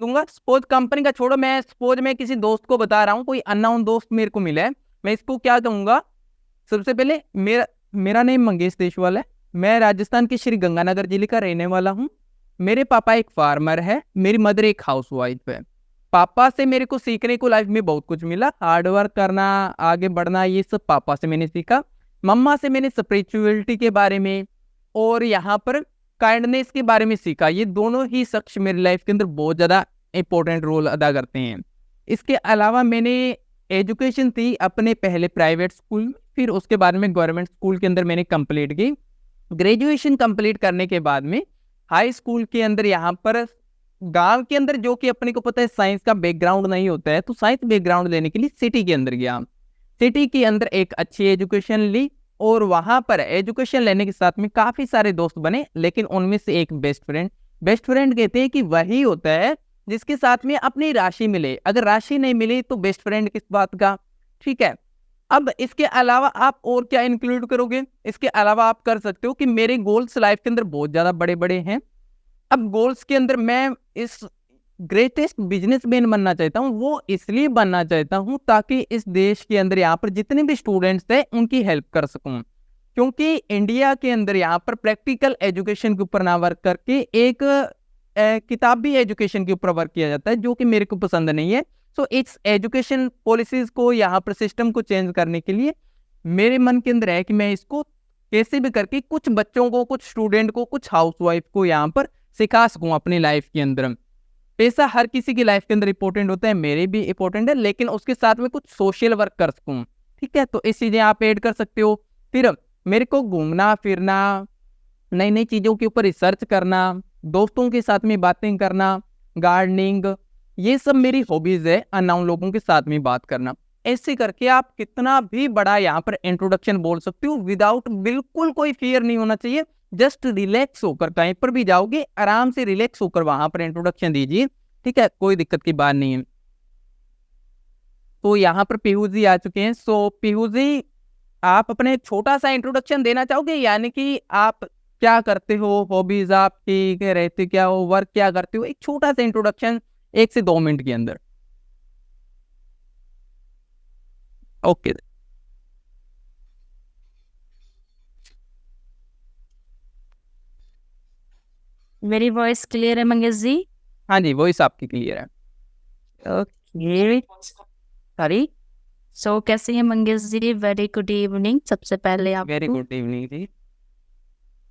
दूंगा। Suppose company का छोड़ो, मैं सपोज मैं किसी दोस्त को बता रहा हूँ, कोई अननोन दोस्त मेरे को मिला है, मैं इसको क्या कहूंगा? सबसे पहले मेरा मेरा नेम मंगेश देशवाल है। मैं राजस्थान के श्री गंगानगर जिले का रहने वाला हूँ। मेरे पापा एक फार्मर है, मेरी मदर एक हाउसवाइफ है। पापा से मेरे को सीखने को लाइफ में बहुत कुछ मिला, हार्ड वर्क करना, आगे बढ़ना, ये सब पापा से मैंने सीखा। मम्मा से मैंने स्पिरिचुअलिटी के बारे में और यहाँ पर काइंडनेस के बारे में सीखा। ये दोनों ही शख्स मेरी लाइफ के अंदर बहुत ज़्यादा इंपॉर्टेंट रोल अदा करते हैं। इसके अलावा मैंने एजुकेशन थी अपने पहले प्राइवेट स्कूल में, फिर उसके बाद में गवर्नमेंट स्कूल के अंदर मैंने कंप्लीट की। ग्रेजुएशन कंप्लीट करने के बाद में हाई स्कूल के अंदर यहाँ पर गांव के अंदर, जो कि अपने को पता है साइंस का बैकग्राउंड नहीं होता है, तो साइंस बैकग्राउंड लेने के लिए सिटी के अंदर गया। सिटी के अंदर एक अच्छी एजुकेशन ली और वहां पर एजुकेशन लेने के साथ में काफी सारे दोस्त बने, लेकिन उनमें से एक बेस्ट फ्रेंड कहते हैं कि वही होता है जिसके साथ में अपनी राशि मिले। अगर राशि नहीं मिली तो बेस्ट फ्रेंड किस बात का? ठीक है। अब इसके अलावा आप और क्या इंक्लूड करोगे? इसके अलावा आप कर सकते हो कि मेरे गोल्स लाइफ के अंदर बहुत ज्यादा बड़े बड़े हैं। अब गोल्स के अंदर मैं इस ग्रेटेस्ट बिजनेसमैन बनना चाहता हूँ। वो इसलिए बनना चाहता हूँ ताकि इस देश के अंदर यहाँ पर जितने भी स्टूडेंट्स हैं उनकी हेल्प कर सकूँ, क्योंकि इंडिया के अंदर यहाँ पर प्रैक्टिकल एजुकेशन के ऊपर ना वर्क करके एक किताबी एजुकेशन के ऊपर वर्क किया जाता है, जो कि मेरे को पसंद नहीं है। सो इस एजुकेशन पॉलिसीज को, यहाँ पर सिस्टम को चेंज करने के लिए मेरे मन के अंदर है कि मैं इसको कैसे भी करके कुछ बच्चों को, कुछ स्टूडेंट को, कुछ हाउसवाइफ को यहाँ पर सिखा सकूं अपनी लाइफ के अंदर। पैसा हर किसी की लाइफ के अंदर इंपॉर्टेंट होता है, मेरे भी इंपॉर्टेंट है, लेकिन उसके साथ में कुछ सोशल वर्क कर सकूं। ठीक है, तो इस चीजें आप ऐड कर सकते हो। फिर मेरे को घूमना फिरना, नई नई चीजों के ऊपर रिसर्च करना, दोस्तों के साथ में बातें करना, गार्डनिंग, ये सब मेरी हॉबीज है। अननोन लोगों के साथ में बात करना, ऐसे करके आप कितना भी बड़ा यहाँ पर इंट्रोडक्शन बोल सकते हो विदाउट, बिल्कुल कोई फियर नहीं होना चाहिए। जस्ट रिलैक्स होकर कहीं पर भी जाओगे, आराम से रिलैक्स होकर वहां पर इंट्रोडक्शन दीजिए। ठीक है, कोई दिक्कत की बात नहीं है। तो यहाँ पर पीहू जी आ चुके हैं। सो पीहू जी, आप अपने छोटा सा इंट्रोडक्शन देना चाहोगे, यानी कि आप क्या करते हो, हॉबीज आपकी क्या रहती, क्या हो, वर्क क्या करते हो, एक छोटा सा इंट्रोडक्शन 1 से 2 मिनट के अंदर। ओके। मेरी वॉइस क्लियर है मंगेश जी? हाँ जी, वॉइस आपकी क्लियर है। Okay, sorry. सो कैसे हैं Mangesh ji? Very good evening सबसे पहले वेरी आपको। गुड इवनिंग जी।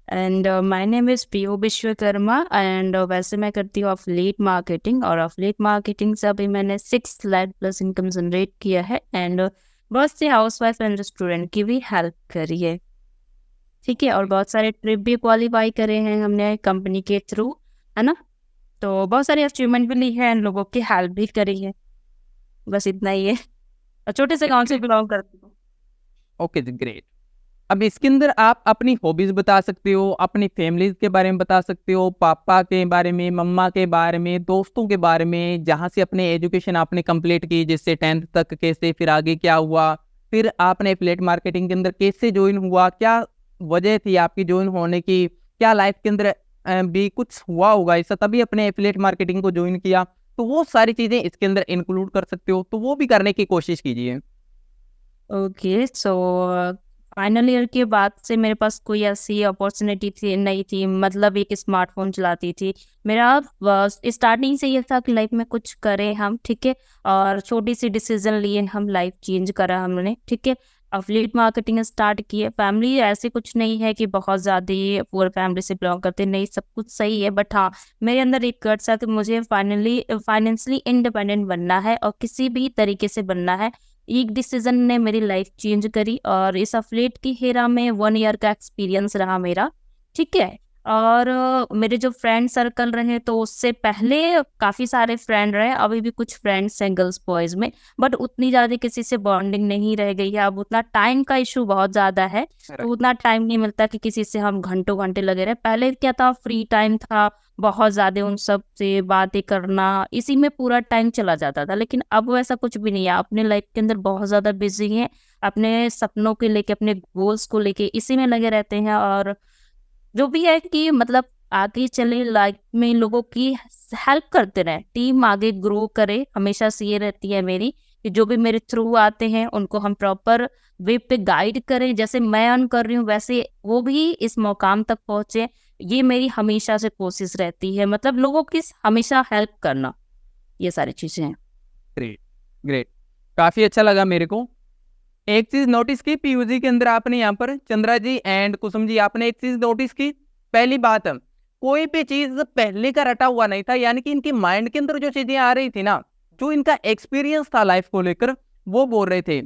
And my name is Piyu Vishwakarma and वैसे मैं करती हूँ अफिलिएट मार्केटिंग, और अफिलिएट मार्केटिंग से अभी मैंने 6 लाख+ इनकम जनरेट किया है एंड बहुत से हाउसवाइफ एंड स्टूडेंट की भी हेल्प करी है। ठीक है, और बहुत सारे ट्रिप भी क्वालिफाई करे हैं हमने कंपनी के थ्रू, है ना? तो बहुत सारी अचीवमेंट भी ली है एंड लोगों की हेल्प भी करी है। बस इतना ही है, और छोटे से गांव से बिलोंग करती हूँ। Okay ji, great. अब इसके अंदर आप अपनी हॉबीज बता सकते हो, अपनी फैमिली के बारे में बता सकते हो, पापा के बारे में, मम्मा के बारे में, दोस्तों के बारे में, जहाँ से अपने एजुकेशन आपने कंप्लीट की, जैसे 10th तक कैसे, फिर आगे क्या हुआ, फिर आपने एफिलिएट मार्केटिंग के अंदर कैसे ज्वाइन हुआ, क्या वजह थी आपकी ज्वाइन होने की, क्या लाइफ के अंदर भी कुछ हुआ होगा ऐसा तभी अपने एफिलिएट मार्केटिंग को ज्वाइन किया, तो वो सारी चीजें इसके अंदर इंक्लूड कर सकते हो, तो वो भी करने की कोशिश कीजिए। ओके, सो फाइनल ईयर के बाद से मेरे पास कोई ऐसी अपॉर्चुनिटी थी नहीं थी, मतलब एक स्मार्टफोन चलाती थी। मेरा स्टार्टिंग से ये था कि लाइफ में कुछ करें हम, ठीक है, और छोटी सी डिसीजन लिए हम, लाइफ चेंज करा हमने, ठीक है। अफिलिएट मार्केटिंग स्टार्ट की है। फैमिली ऐसे कुछ नहीं है कि बहुत ज़्यादा पुअर फैमिली से बिलोंग करते, नहीं, सब कुछ सही है, बट हाँ, मेरे अंदर एक गट्स है कि मुझे फाइनेंशियली इंडिपेंडेंट बनना है और किसी भी तरीके से बनना है। एक डिसीजन ने मेरी लाइफ चेंज करी और इस अफिलिएट की हेरा में 1 ईयर का एक्सपीरियंस रहा मेरा, ठीक है। और मेरे जो फ्रेंड सर्कल रहे तो उससे पहले काफ़ी सारे फ्रेंड रहे, अभी भी कुछ फ्रेंड्स हैं गर्ल्स बॉयज़ में, बट उतनी ज़्यादा किसी से बॉन्डिंग नहीं रह गई है। अब उतना टाइम का इशू बहुत ज़्यादा है, तो उतना टाइम नहीं मिलता कि किसी से हम घंटों घंटे लगे रहे। पहले क्या था, फ्री टाइम था, बहुत ज़्यादा उन सब से बातें करना, इसी में पूरा टाइम चला जाता था। लेकिन अब वैसा कुछ भी नहीं है, अपने लाइफ के अंदर बहुत ज़्यादा बिजी हैं, अपने सपनों के लेके, अपने गोल्स को लेके इसी में लगे रहते हैं। और जो भी है कि मतलब आगे चले, लाइफ में लोगों की हेल्प करते रहे, टीम आगे ग्रो करे। हमेशा से ये रहती है मेरी कि जो भी मेरे थ्रू आते हैं उनको हम प्रॉपर वे पे गाइड करें, जैसे मैं अर्न कर रही हूँ वैसे वो भी इस मुकाम तक पहुंचे। ये मेरी हमेशा से कोशिश रहती है, मतलब लोगों की हमेशा हेल्प करना, ये सारी चीजें हैं। ग्रेट ग्रेट, काफी अच्छा लगा मेरे को। एक चीज नोटिस की पीयूजी के अंदर आपने, यहाँ पर चंद्रा जी एंड कुसुम जी, आपने एक चीज नोटिस की। पहली बात, कोई भी चीज पहले का रटा हुआ नहीं था, यानी कि इनकी माइंड के अंदर जो चीजें आ रही थी ना, जो इनका एक्सपीरियंस था लाइफ को लेकर, वो बोल रहे थे।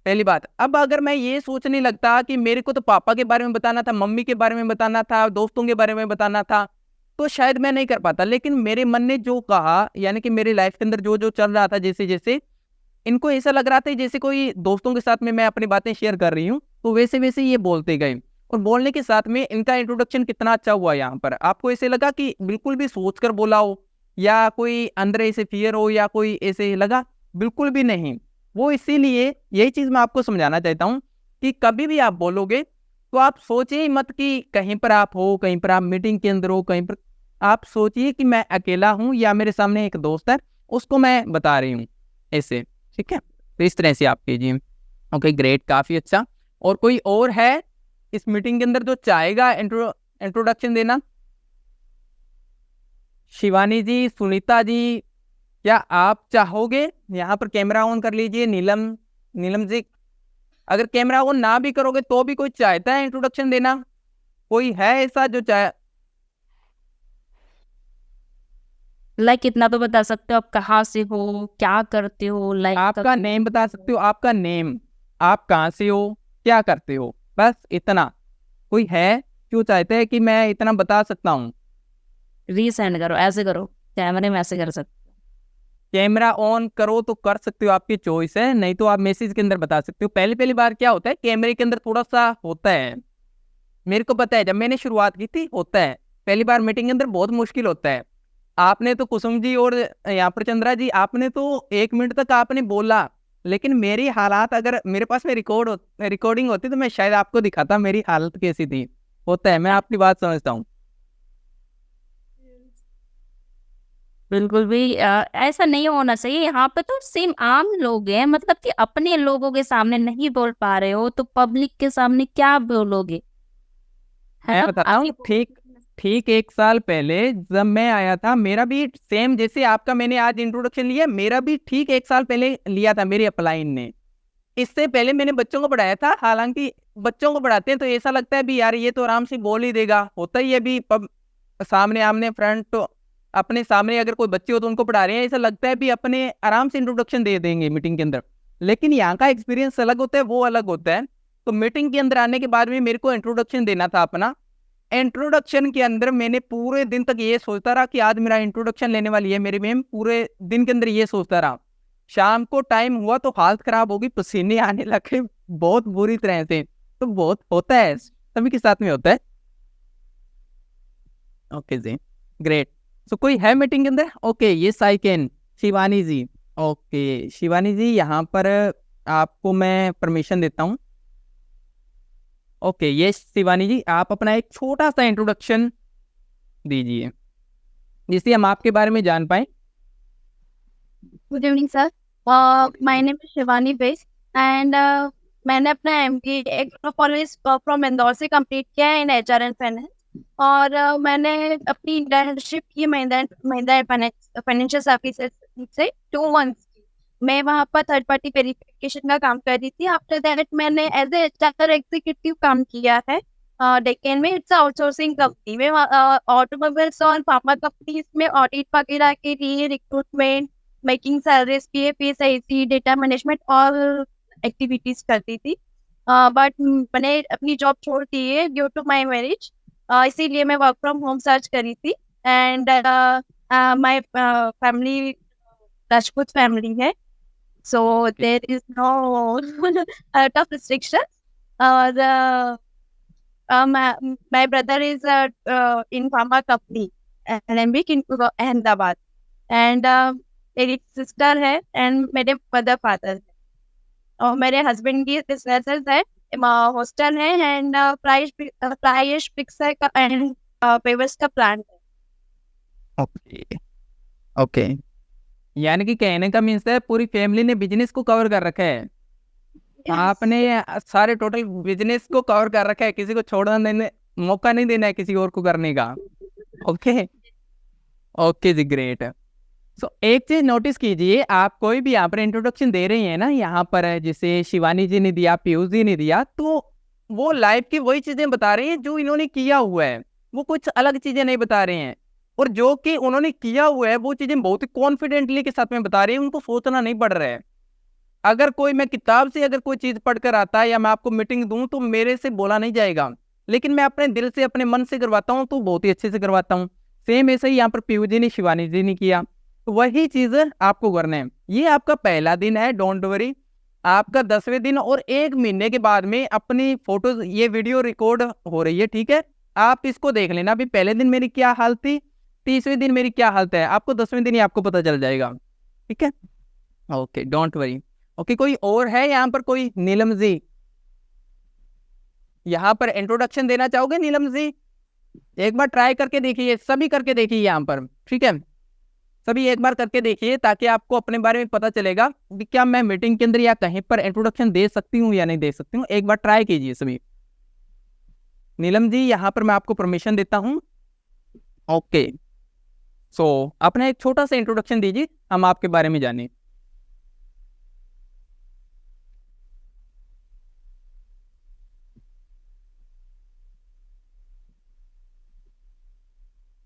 पहली बात, अब अगर मैं ये सोचने लगता कि मेरे को तो पापा के बारे में बताना था, मम्मी के बारे में बताना था, दोस्तों के बारे में बताना था, तो शायद मैं नहीं कर पाता। लेकिन मेरे मन ने जो कहा, यानी कि मेरी लाइफ के अंदर जो जो चल रहा था, जैसे जैसे इनको ऐसा लग रहा था जैसे कोई दोस्तों के साथ में मैं अपनी बातें शेयर कर रही हूँ, तो वैसे वैसे ये बोलते गए। और बोलने के साथ में इनका इंट्रोडक्शन कितना अच्छा हुआ यहाँ पर। आपको ऐसे लगा कि बिल्कुल भी सोच कर बोला हो, या कोई अंदर ऐसे फियर हो, या कोई ऐसे लगा? बिल्कुल भी नहीं। वो इसीलिए यही चीज मैं आपको समझाना चाहता हूँ कि कभी भी आप बोलोगे तो आप सोचिए मत कि कहीं पर आप हो, कहीं पर आप मीटिंग के अंदर हो, कहीं पर आप सोचिए कि मैं अकेला हूँ या मेरे सामने एक दोस्त है, उसको मैं बता रही हूँ ऐसे। ठीक है, तो इस तरह से आप कीजिए। ओके ग्रेट, काफी अच्छा। और कोई और है इस मीटिंग के अंदर जो चाहेगा इंट्रोडक्शन देना? शिवानी जी, सुनीता जी, क्या आप चाहोगे? यहाँ पर कैमरा ऑन कर लीजिए। नीलम, नीलम जी, अगर कैमरा ऑन ना भी करोगे तो भी कोई चाहता है इंट्रोडक्शन देना? कोई है ऐसा जो चाहे? लाइक इतना तो बता सकते हो आप कहाँ से हो, क्या करते हो, लाइक आपका नेम बता सकते हो, आपका नेम, आप कहाँ से हो, क्या करते हो, बस इतना। कोई है जो चाहते हैं कि मैं इतना बता सकता हूँ? रीसेंड करो, ऐसे करो, कैमरे में ऐसे कर सकते कैमरा ऑन करो तो कर सकते हो, आपकी चॉइस है, नहीं तो आप मैसेज के अंदर बता सकते हो। पहली पहली बार क्या होता है, कैमरे के अंदर थोड़ा सा होता है, मेरे को पता है, जब मैंने शुरुआत की थी होता है, पहली बार मीटिंग के अंदर बहुत मुश्किल होता है। आपने तो कुसुम जी और यहाँ पर चंद्रा जी, आपने तो 1 मिनट तक आपने बोला, लेकिन मेरी हालात अगर मेरे पास में रिकॉर्डिंग होती तो मैं शायद आपको दिखाता मेरी हालत कैसी थी। होता है, मैं आपकी बात समझता हूँ। बिल्कुल भी ऐसा नहीं होना चाहिए। यहाँ पे तो सेम आम लोग हैं, मतलब कि अपने लोगों के सामने नहीं बोल पा रहे हो तो पब्लिक के सामने क्या बोलोगे, है मैं ना? बताता हूँ, ठीक ठीक 1 साल पहले जब मैं आया था, मेरा भी सेम जैसे आपका मैंने आज इंट्रोडक्शन लिया, मेरा भी ठीक 1 साल पहले लिया था मेरी अपलाइन ने। इससे पहले मैंने बच्चों को पढ़ाया था। हालांकि बच्चों को पढ़ाते हैं तो ऐसा लगता है भी यार ये तो आराम से बोल ही देगा, होता ही है भी सामने आमने फ्रंट तो अपने सामने अगर कोई बच्चे हो तो उनको पढ़ा रहे हैं, ऐसा लगता है भी अपने आराम से इंट्रोडक्शन दे देंगे मीटिंग के अंदर। लेकिन यहाँ का एक्सपीरियंस अलग होता है, वो अलग होता है। तो मीटिंग के अंदर आने के बाद में मेरे को इंट्रोडक्शन देना था अपना। इंट्रोडक्शन के अंदर मैंने पूरे दिन तक ये सोचता रहा कि आज मेरा इंट्रोडक्शन लेने वाली है मेरी मैम, पूरे दिन के अंदर ये सोचता रहा। शाम को टाइम हुआ तो हालत खराब होगी, पसीने आने लगे बहुत बुरी तरह से। तो बहुत होता है, सभी के साथ में होता है। Okay ji, great. सो कोई है मीटिंग के अंदर? ओके, ये साइकेन शिवानी जी। ओके शिवानी जी, यहाँ पर आपको मैं परमिशन देता हूँ। ओके, ये शिवानी जी, आप अपना एक छोटा सा इंट्रोडक्शन दीजिए जिससे हम आपके बारे में जान पाए। Good evening sir, my name is Shivani base and मैंने अपना MBA कॉलेज फ्रॉम इंदौर से कंप्लीट किया है इन HR एंड फाइनेंस। और मैंने अपनी इंटर्नशिप की महिंद्रा फाइनेंशियल सर्विसेज से 2 months की। मैं वहाँ पर थर्ड पार्टी वेरिफिकेशन का काम कर रही थी। आफ्टर दैट मैंने एज ए HR एग्जीक्यूटिव काम किया है डेक्कन में। इट्स आउटसोर्सिंग कंपनी में, ऑटोमोबाइल्स और फार्मा कंपनीज में ऑडिट वगैरह के लिए recruitment, making salaries, PSIC, data management और एक्टिविटीज करती थी। बट मैंने अपनी जॉब छोड़ दी है ड्यू टू माई मैरिज, इसीलिए मैं वर्क फ्रॉम होम सर्च करी थी। And my family Rajput family है, so there is no tough restriction. और my brother is in pharma company Alembic in Ahmedabad, and मेरी सिस्टर है एंड मेरे मदर फादर है, और मेरे हस्बैंड की बिजनेसेस है, हॉस्टल है एंड प्राइस फिक्स है एंड पेवर्स का प्लांट है। ओके ओके, यानी कि कहने का मीन्स है पूरी फैमिली ने बिजनेस को कवर कर रखा है। आपने सारे टोटल बिजनेस को कवर कर रखा है, किसी को छोड़ना नहीं, मौका नहीं देना है किसी और को करने का। Okay okay ji, great. सो एक चीज नोटिस कीजिए, आप कोई भी यहाँ पर इंट्रोडक्शन दे रही हैं ना, यहाँ पर जिसे शिवानी जी ने दिया, पीयूष जी ने दिया, तो वो लाइफ की वही चीजें बता रहे हैं जो इन्होंने किया हुआ है, वो कुछ अलग चीजें नहीं बता रहे हैं। और जो कि उन्होंने किया हुआ है वो चीजें बहुत ही कॉन्फिडेंटली के साथ में बता रहे हैं, उनको सोचना नहीं पड़ रहा है। अगर कोई मैं किताब से अगर कोई चीज पढ़कर आता है या मैं आपको मीटिंग दूं तो मेरे से बोला नहीं जाएगा, लेकिन मैं अपने दिल से अपने मन से करवाता हूं तो बहुत ही अच्छे से करवाता हूं। सेम ऐसे ही यहाँ पर पीयू जी ने, शिवानी जी ने किया, तो वही चीज आपको करना है। ये आपका पहला दिन है, डोंट वरी। आपका 10वें दिन और 1 महीने के बाद में अपनी फोटोज, ये वीडियो रिकॉर्ड हो रही है, ठीक है, आप इसको देख लेना अभी पहले दिन मेरी क्या हालत थी, 30वें दिन मेरी क्या हालत है, आपको 10वें दिन ही आपको पता चल जाएगा, ठीक है। Okay, don't worry. ओके, कोई और है यहाँ पर? कोई? नीलम जी यहाँ पर इंट्रोडक्शन देना चाहोगे? नीलम जी एक बार ट्राई करके देखिए, सभी करके देखिए यहाँ पर, ठीक है, सभी एक बार करके देखिए ताकि आपको अपने बारे में पता चलेगा कि क्या मैं मीटिंग के अंदर या कहीं पर इंट्रोडक्शन दे सकती हूँ या नहीं दे सकती हूँ। एक बार ट्राई कीजिए सभी। नीलम जी यहाँ पर मैं आपको परमिशन देता हूँ। ओके, सो अपना एक छोटा सा इंट्रोडक्शन दीजिए, हम आपके बारे में जाने।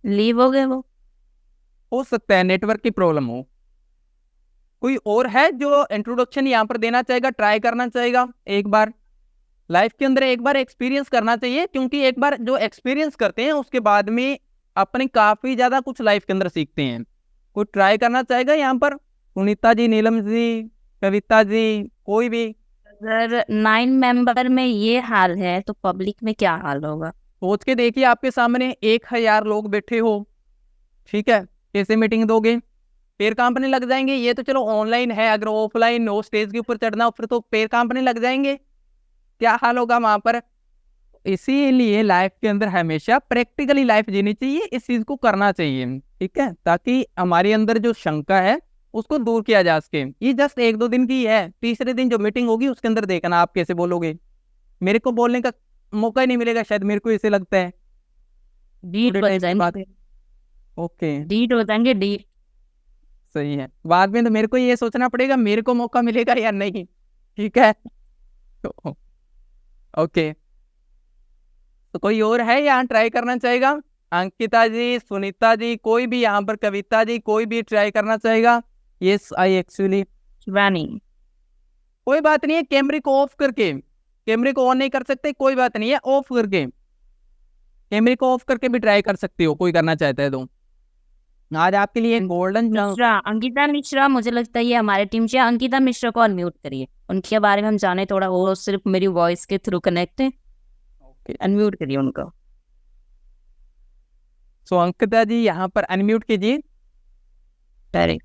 लीव हो गए वो। हो सकता है नेटवर्क की प्रॉब्लम हो। कोई और है जो इंट्रोडक्शन यहाँ पर देना चाहेगा, ट्राई करना चाहेगा? एक बार लाइफ के अंदर एक बार एक्सपीरियंस करना चाहिए, क्योंकि एक बार जो एक्सपीरियंस करते हैं उसके बाद में अपने काफी ज्यादा कुछ लाइफ के अंदर सीखते हैं। कोई ट्राई करना चाहेगा यहाँ पर? सुनीता जी, नीलम जी, कविता जी, कोई भी? अगर 9 मेंबर में ये हाल है तो पब्लिक में क्या हाल होगा? सोच के देखिए, आपके सामने 1000 लोग बैठे हो, ठीक है, कैसे मीटिंग दोगे? पैर कांपने लग जाएंगे। ये तो चलो ऑनलाइन है, अगर ऑफलाइन हो, स्टेज के ऊपर चढ़ना हो, फिर तो पैर कांपने लग जाएंगे, क्या हाल होगा वहां पर। इसीलिए लाइफ के अंदर हमेशा प्रैक्टिकली लाइफ जीनी चाहिए, इस चीज को करना चाहिए, ठीक है, ताकि हमारे अंदर जो शंका है उसको दूर किया जा सके। ये जस्ट 1-2 दिन की है, तीसरे दिन जो मीटिंग होगी उसके अंदर देखना आप कैसे बोलोगे। मेरे को बोलने का मौका ही नहीं मिलेगा शायद, मेरे को ऐसे लगता है। डीट थोड़े बन टाइम के बाद। जाएंगे, ओके, डीट हो जाएंगे, डीट। सही है। बाद में तो मेरे को ये सोचना पड़ेगा मेरे को मौका मिलेगा या नहीं, ठीक है। तो ओके, तो कोई और है यहाँ ट्राई करना चाहेगा? अंकिता जी, सुनीता जी, कोई भी यहाँ पर, कविता जी, कोई भी ट्राई करना चाहेगा? Yes, I actually. शिवानी। कोई बात नहीं है, कैमरे को ऑफ करके, कैमरे को ऑन नहीं कर सकते कोई बात नहीं है, ऑफ करके, कैमरे को ऑफ करके भी ट्राई कर सकते हो, कोई करना चाहता है तो। आज आपके लिए गोल्डन मिश्रा, अंकिता मिश्रा, मुझे लगता है ये हमारे टीम से। अंकिता मिश्रा को अनम्यूट करिए, उनके बारे में हम जाने थोड़ा, वो सिर्फ मेरी वॉइस के थ्रू कनेक्ट है। अनम्यूट करिए उनको। सो अंकिता जी यहाँ पर अनम्यूट कीजिए। डायरेक्ट।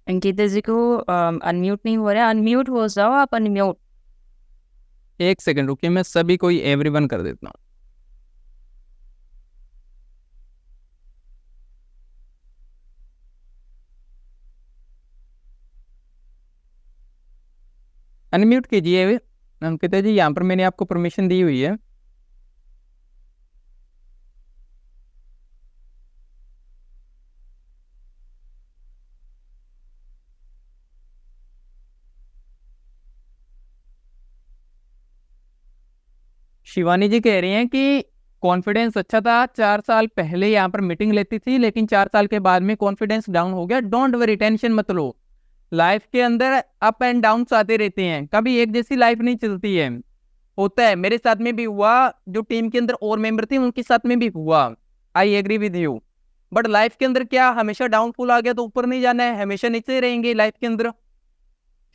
अंकिता जी को अनम्यूट नहीं हो रहा है, अनम्यूट हो जाओ आप, अनम्यूट। एक सेकंड रुकिए, मैं सभी को एवरीवन कर देता हूँ। अनम्यूट कीजिए अंकिता जी, यहाँ पर मैंने आपको परमिशन दी हुई है। शिवानी जी कह रही हैं कि कॉन्फिडेंस अच्छा था, 4 साल पहले यहाँ पर मीटिंग लेती थी, लेकिन 4 साल के बाद में कॉन्फिडेंस डाउन हो गया। डोंट वरी, टेंशन मत लो। लाइफ के अंदर अप एंड डाउन आते रहते हैं, कभी एक जैसी लाइफ नहीं चलती है। होता है, मेरे साथ में भी हुआ, जो टीम के अंदर और मेंबर थे उनके साथ में भी हुआ। I agree with you. But life के अंदर क्या हमेशा डाउनफॉल आ गया तो ऊपर नहीं जाना है, हमेशा नीचे रहेंगे लाइफ के अंदर,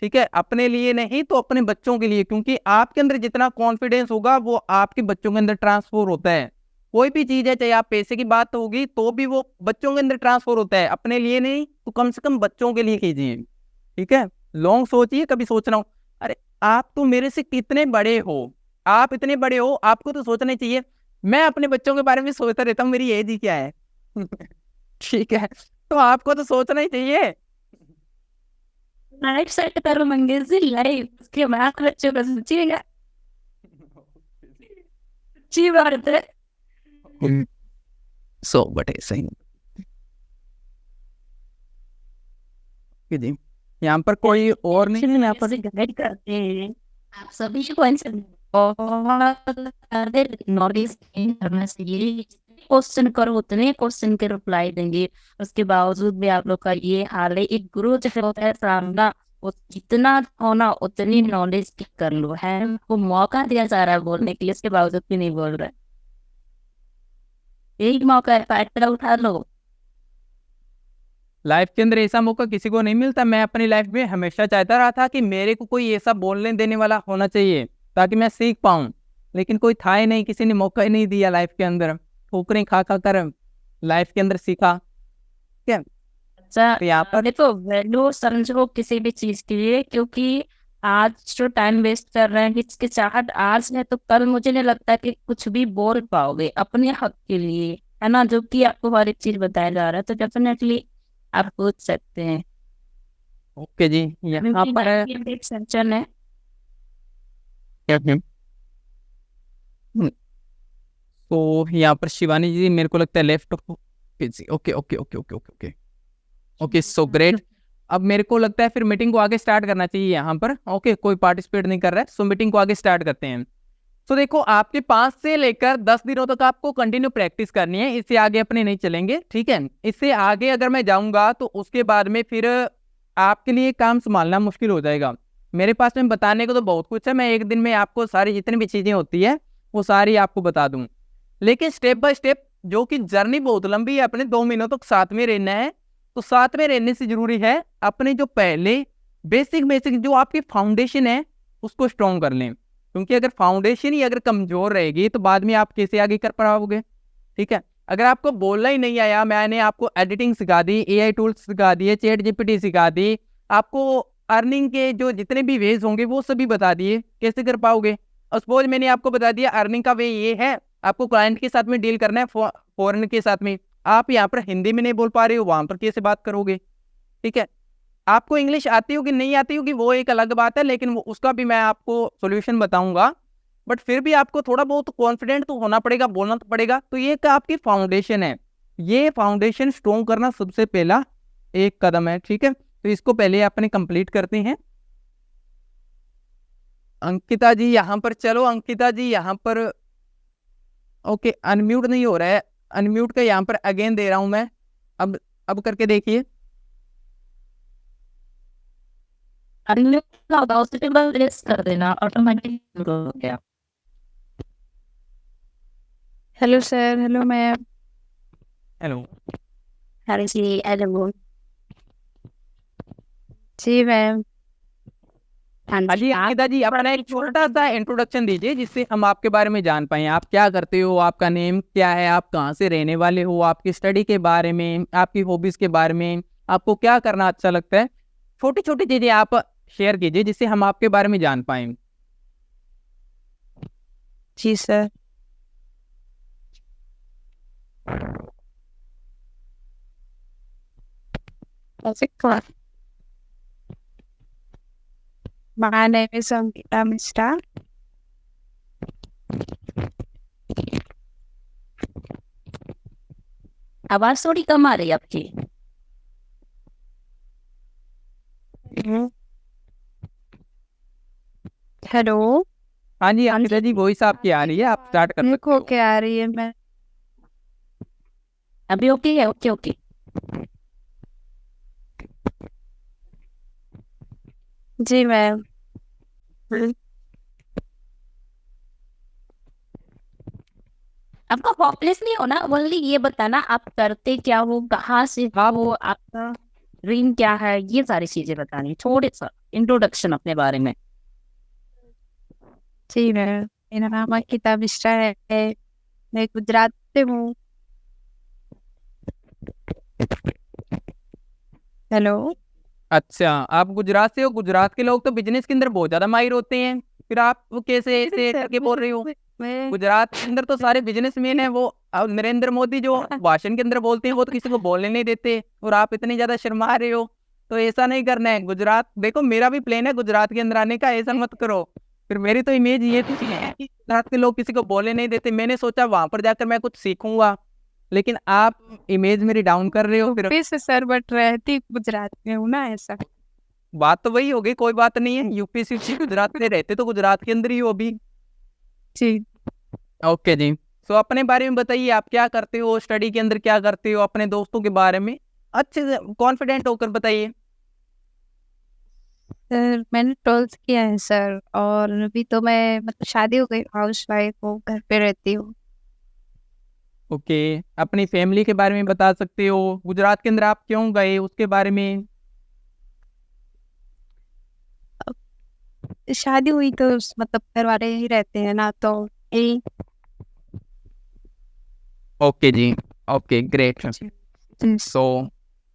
ठीक है। अपने लिए नहीं तो अपने बच्चों के लिए, क्योंकि आपके अंदर जितना कॉन्फिडेंस होगा वो आपके बच्चों के अंदर ट्रांसफर होता है। कोई भी चीज है, चाहे आप पैसे की बात होगी तो भी वो बच्चों के अंदर ट्रांसफर होता है, अपने लिए नहीं तो कम से कम बच्चों के लिए कीजिए। ठीक है, लॉन्ग सोचिए, कभी सोचना हो, अरे आप तो मेरे से कितने बड़े हो, आप इतने बड़े हो, आपको तो सोचना ही चाहिए। मैं अपने बच्चों के बारे में सोचता रहता हूँ, मेरी एज ही क्या है। ठीक है, तो आपको तो सोचना ही चाहिए। लाइफ सेट करो मंगेश जी, लाइफ, उसके बाद बच्चों का सोचिएगा। अच्छी बात है। सो बटे सही जी। यहाँ पर कोई और नहीं एक्चुअली मैं आपको गाइड करते हैं, आप सभी को आंसर बहुत नॉलेज गेन करना चाहिए। क्वेश्चन करो उतने क्वेश्चन के रिप्लाई देंगे, उसके बावजूद भी आप लोग का ये हाल है। एक गुरु जैसे होता है सामना, वो जितना होना उतनी नॉलेज कर लो है, वो मौका दिया जा रहा है बोलने के लिए, उसके बावजूद भी नहीं बोल रहा है। एक मौका है, फायदा उठा लो। लाइफ के अंदर ऐसा मौका किसी को नहीं मिलता। मैं अपनी लाइफ में हमेशा चाहता रहा था कि मेरे को कोई ऐसा बोलने देने वाला होना चाहिए ताकि मैं सीख पाऊं, लेकिन कोई था ही नहीं, किसी ने मौका ही नहीं दिया लाइफ के अंदर। ठोकरें खा खा कर लाइफ के अंदर सीखा। ठीक है, अच्छा, तो यहाँ पर देखो वैल्यू समझो किसी भी चीज के लिए, क्योंकि आज जो टाइम वेस्ट कर रहे हैं, जिसकी चाहत आज है तो कल मुझे नहीं लगता कि कुछ भी बोल पाओगे अपने हक के लिए, है ना, जो कि आपको हर एक चीज बताया जा रहा है, तो डेफिनेटली आप पूछ सकते हैं। ओके जी, यहाँ पर एक सेक्शन है। तो यहाँ पर शिवानी जी मेरे को लगता है लेफ्ट। ओके जी, okay okay okay okay okay okay okay, so great. अब मेरे को लगता है फिर मीटिंग को आगे स्टार्ट करना चाहिए यहाँ पर। ओके, कोई पार्टिसिपेट नहीं कर रहा है, सो मीटिंग को आगे स्टार्ट करते हैं। तो देखो, आपके 5 से लेकर 10 दिनों तक आपको कंटिन्यू प्रैक्टिस करनी है, इससे आगे अपने नहीं चलेंगे। ठीक है, इससे आगे अगर मैं जाऊंगा तो उसके बाद में फिर आपके लिए काम संभालना मुश्किल हो जाएगा। मेरे पास में बताने को तो बहुत कुछ है, मैं एक दिन में आपको सारी जितनी भी चीजें होती है वो सारी आपको बता दूं, लेकिन स्टेप बाय स्टेप, जो कि जर्नी बहुत लंबी है, अपने 2 महीनों तक साथ में रहना है। तो साथ में रहने से जरूरी है अपने जो पहले बेसिक बेसिक जो आपकी फाउंडेशन है उसको स्ट्रॉन्ग कर लें, क्योंकि अगर फाउंडेशन ही अगर कमजोर रहेगी तो बाद में आप कैसे आगे कर पाओगे। ठीक है, अगर आपको बोलना ही नहीं आया, मैंने आपको एडिटिंग सिखा दी, एआई टूल्स सिखा दिए, चैट जीपीटी सिखा दी, आपको अर्निंग के जो जितने भी वेज होंगे वो सभी बता दिए, कैसे कर पाओगे। और सपोज मैंने आपको बता दिया अर्निंग का वे ये है, आपको क्लाइंट के साथ में डील करना है, फॉरेन के साथ में, आप यहाँ पर हिंदी में नहीं बोल पा रहे हो, वहां पर कैसे बात करोगे। ठीक है, आपको इंग्लिश आती होगी नहीं आती होगी वो एक अलग बात है, लेकिन वो उसका भी मैं आपको सॉल्यूशन बताऊंगा, बट फिर भी आपको थोड़ा बहुत कॉन्फिडेंट तो होना पड़ेगा, बोलना तो पड़ेगा। तो ये एक आपकी फाउंडेशन है, ये फाउंडेशन स्ट्रॉन्ग करना सबसे पहला एक कदम है। ठीक है, तो इसको पहले अपने कंप्लीट करते हैं। अंकिता जी यहाँ पर, चलो अंकिता जी यहाँ पर, ओके, अनम्यूट नहीं हो रहा है, अनम्यूट का यहाँ पर अगेन दे रहा हूं मैं, अब करके देखिए। अनम्यूट होगा उसके बाद प्रेस कर देना, ऑटोमेटिक हो गया। Hello sir, hello ma'am. Hello hello जी, हेलो जी मैम। अजी, अंकिता जी अपना एक छोटा सा इंट्रोडक्शन दीजिए जिससे हम आपके बारे में जान पाए। आप क्या करते हो, आपका नेम क्या है, आप कहाँ से रहने वाले हो, आपकी स्टडी के बारे में, आपकी हॉबीज के बारे में, आपको क्या करना अच्छा लगता है, छोटी छोटी चीजें आप शेयर कीजिए जिससे हम आपके बारे में जान पाए। जी sir. My name is Ankita Mishra. आवाज थोड़ी कम आ रही है आपकी। हेलो। हाँ जी अंकिता जी, वॉइस आपकी आ रही है, आप स्टार्ट कर मेरे सकते को हो। क्या आ रही है? मैं अभी ओके है? Okay okay. जी मैम। आपका हॉपलेस नहीं होना, ओनली ये बताना आप करते क्या हो, कहाँ से हो, आपका ड्रीम क्या है, ये सारी चीजें बतानी, थोड़े सा इंट्रोडक्शन अपने बारे में। जी मैम, मेरा नाम अंकिता मिश्रा है। मैं गुजरात से हूँ। हेलो। अच्छा, आप गुजरात से हो। गुजरात के लोग तो बिजनेस के अंदर बहुत ज्यादा माहिर होते हैं, फिर आप कैसे ऐसे करके बोल रही हो? मैं गुजरात के अंदर तो सारे बिजनेसमैन हैं। वो नरेंद्र मोदी जो भाषण के अंदर बोलते हैं वो तो किसी को बोलने नहीं देते, और आप इतनी ज्यादा शर्मा रहे हो। तो ऐसा नहीं करना है। गुजरात देखो, मेरा भी प्लान है गुजरात के अंदर आने का, ऐसा मत करो। फिर मेरी तो इमेज ये थी कि गुजरात के लोग किसी को बोलने नहीं देते। मैंने सोचा वहां पर जाकर मैं कुछ सीखूंगा, लेकिन आप इमेज मेरी डाउन कर रहे हो। फिर से सर बट रहती गुजरात में हूँ ना, ऐसा। बात तो वही हो गई, कोई बात नहीं है। यूपी से गुजरात में रहते तो गुजरात के अंदर ही हो अभी। जी। ओके जी। सो अपने बारे में बताइए, आप क्या करते हो, स्टडी के अंदर क्या करते हो, अपने दोस्तों के बारे में अच्छे से कॉन्फिडेंट होकर बताइए। सर मैंने 12th किया है सर, और अभी तो मैं मतलब शादी हो गई, हाउस वाइफ हूँ, घर पे रहती हूँ। ओके, अपनी फैमिली के बारे में बता सकते हो। गुजरात के अंदर आप क्यों गए उसके बारे में। शादी हुई तो मतलब घर वाले ही रहते हैं ना, तो यही। ओके जी। Okay, great. जी। सो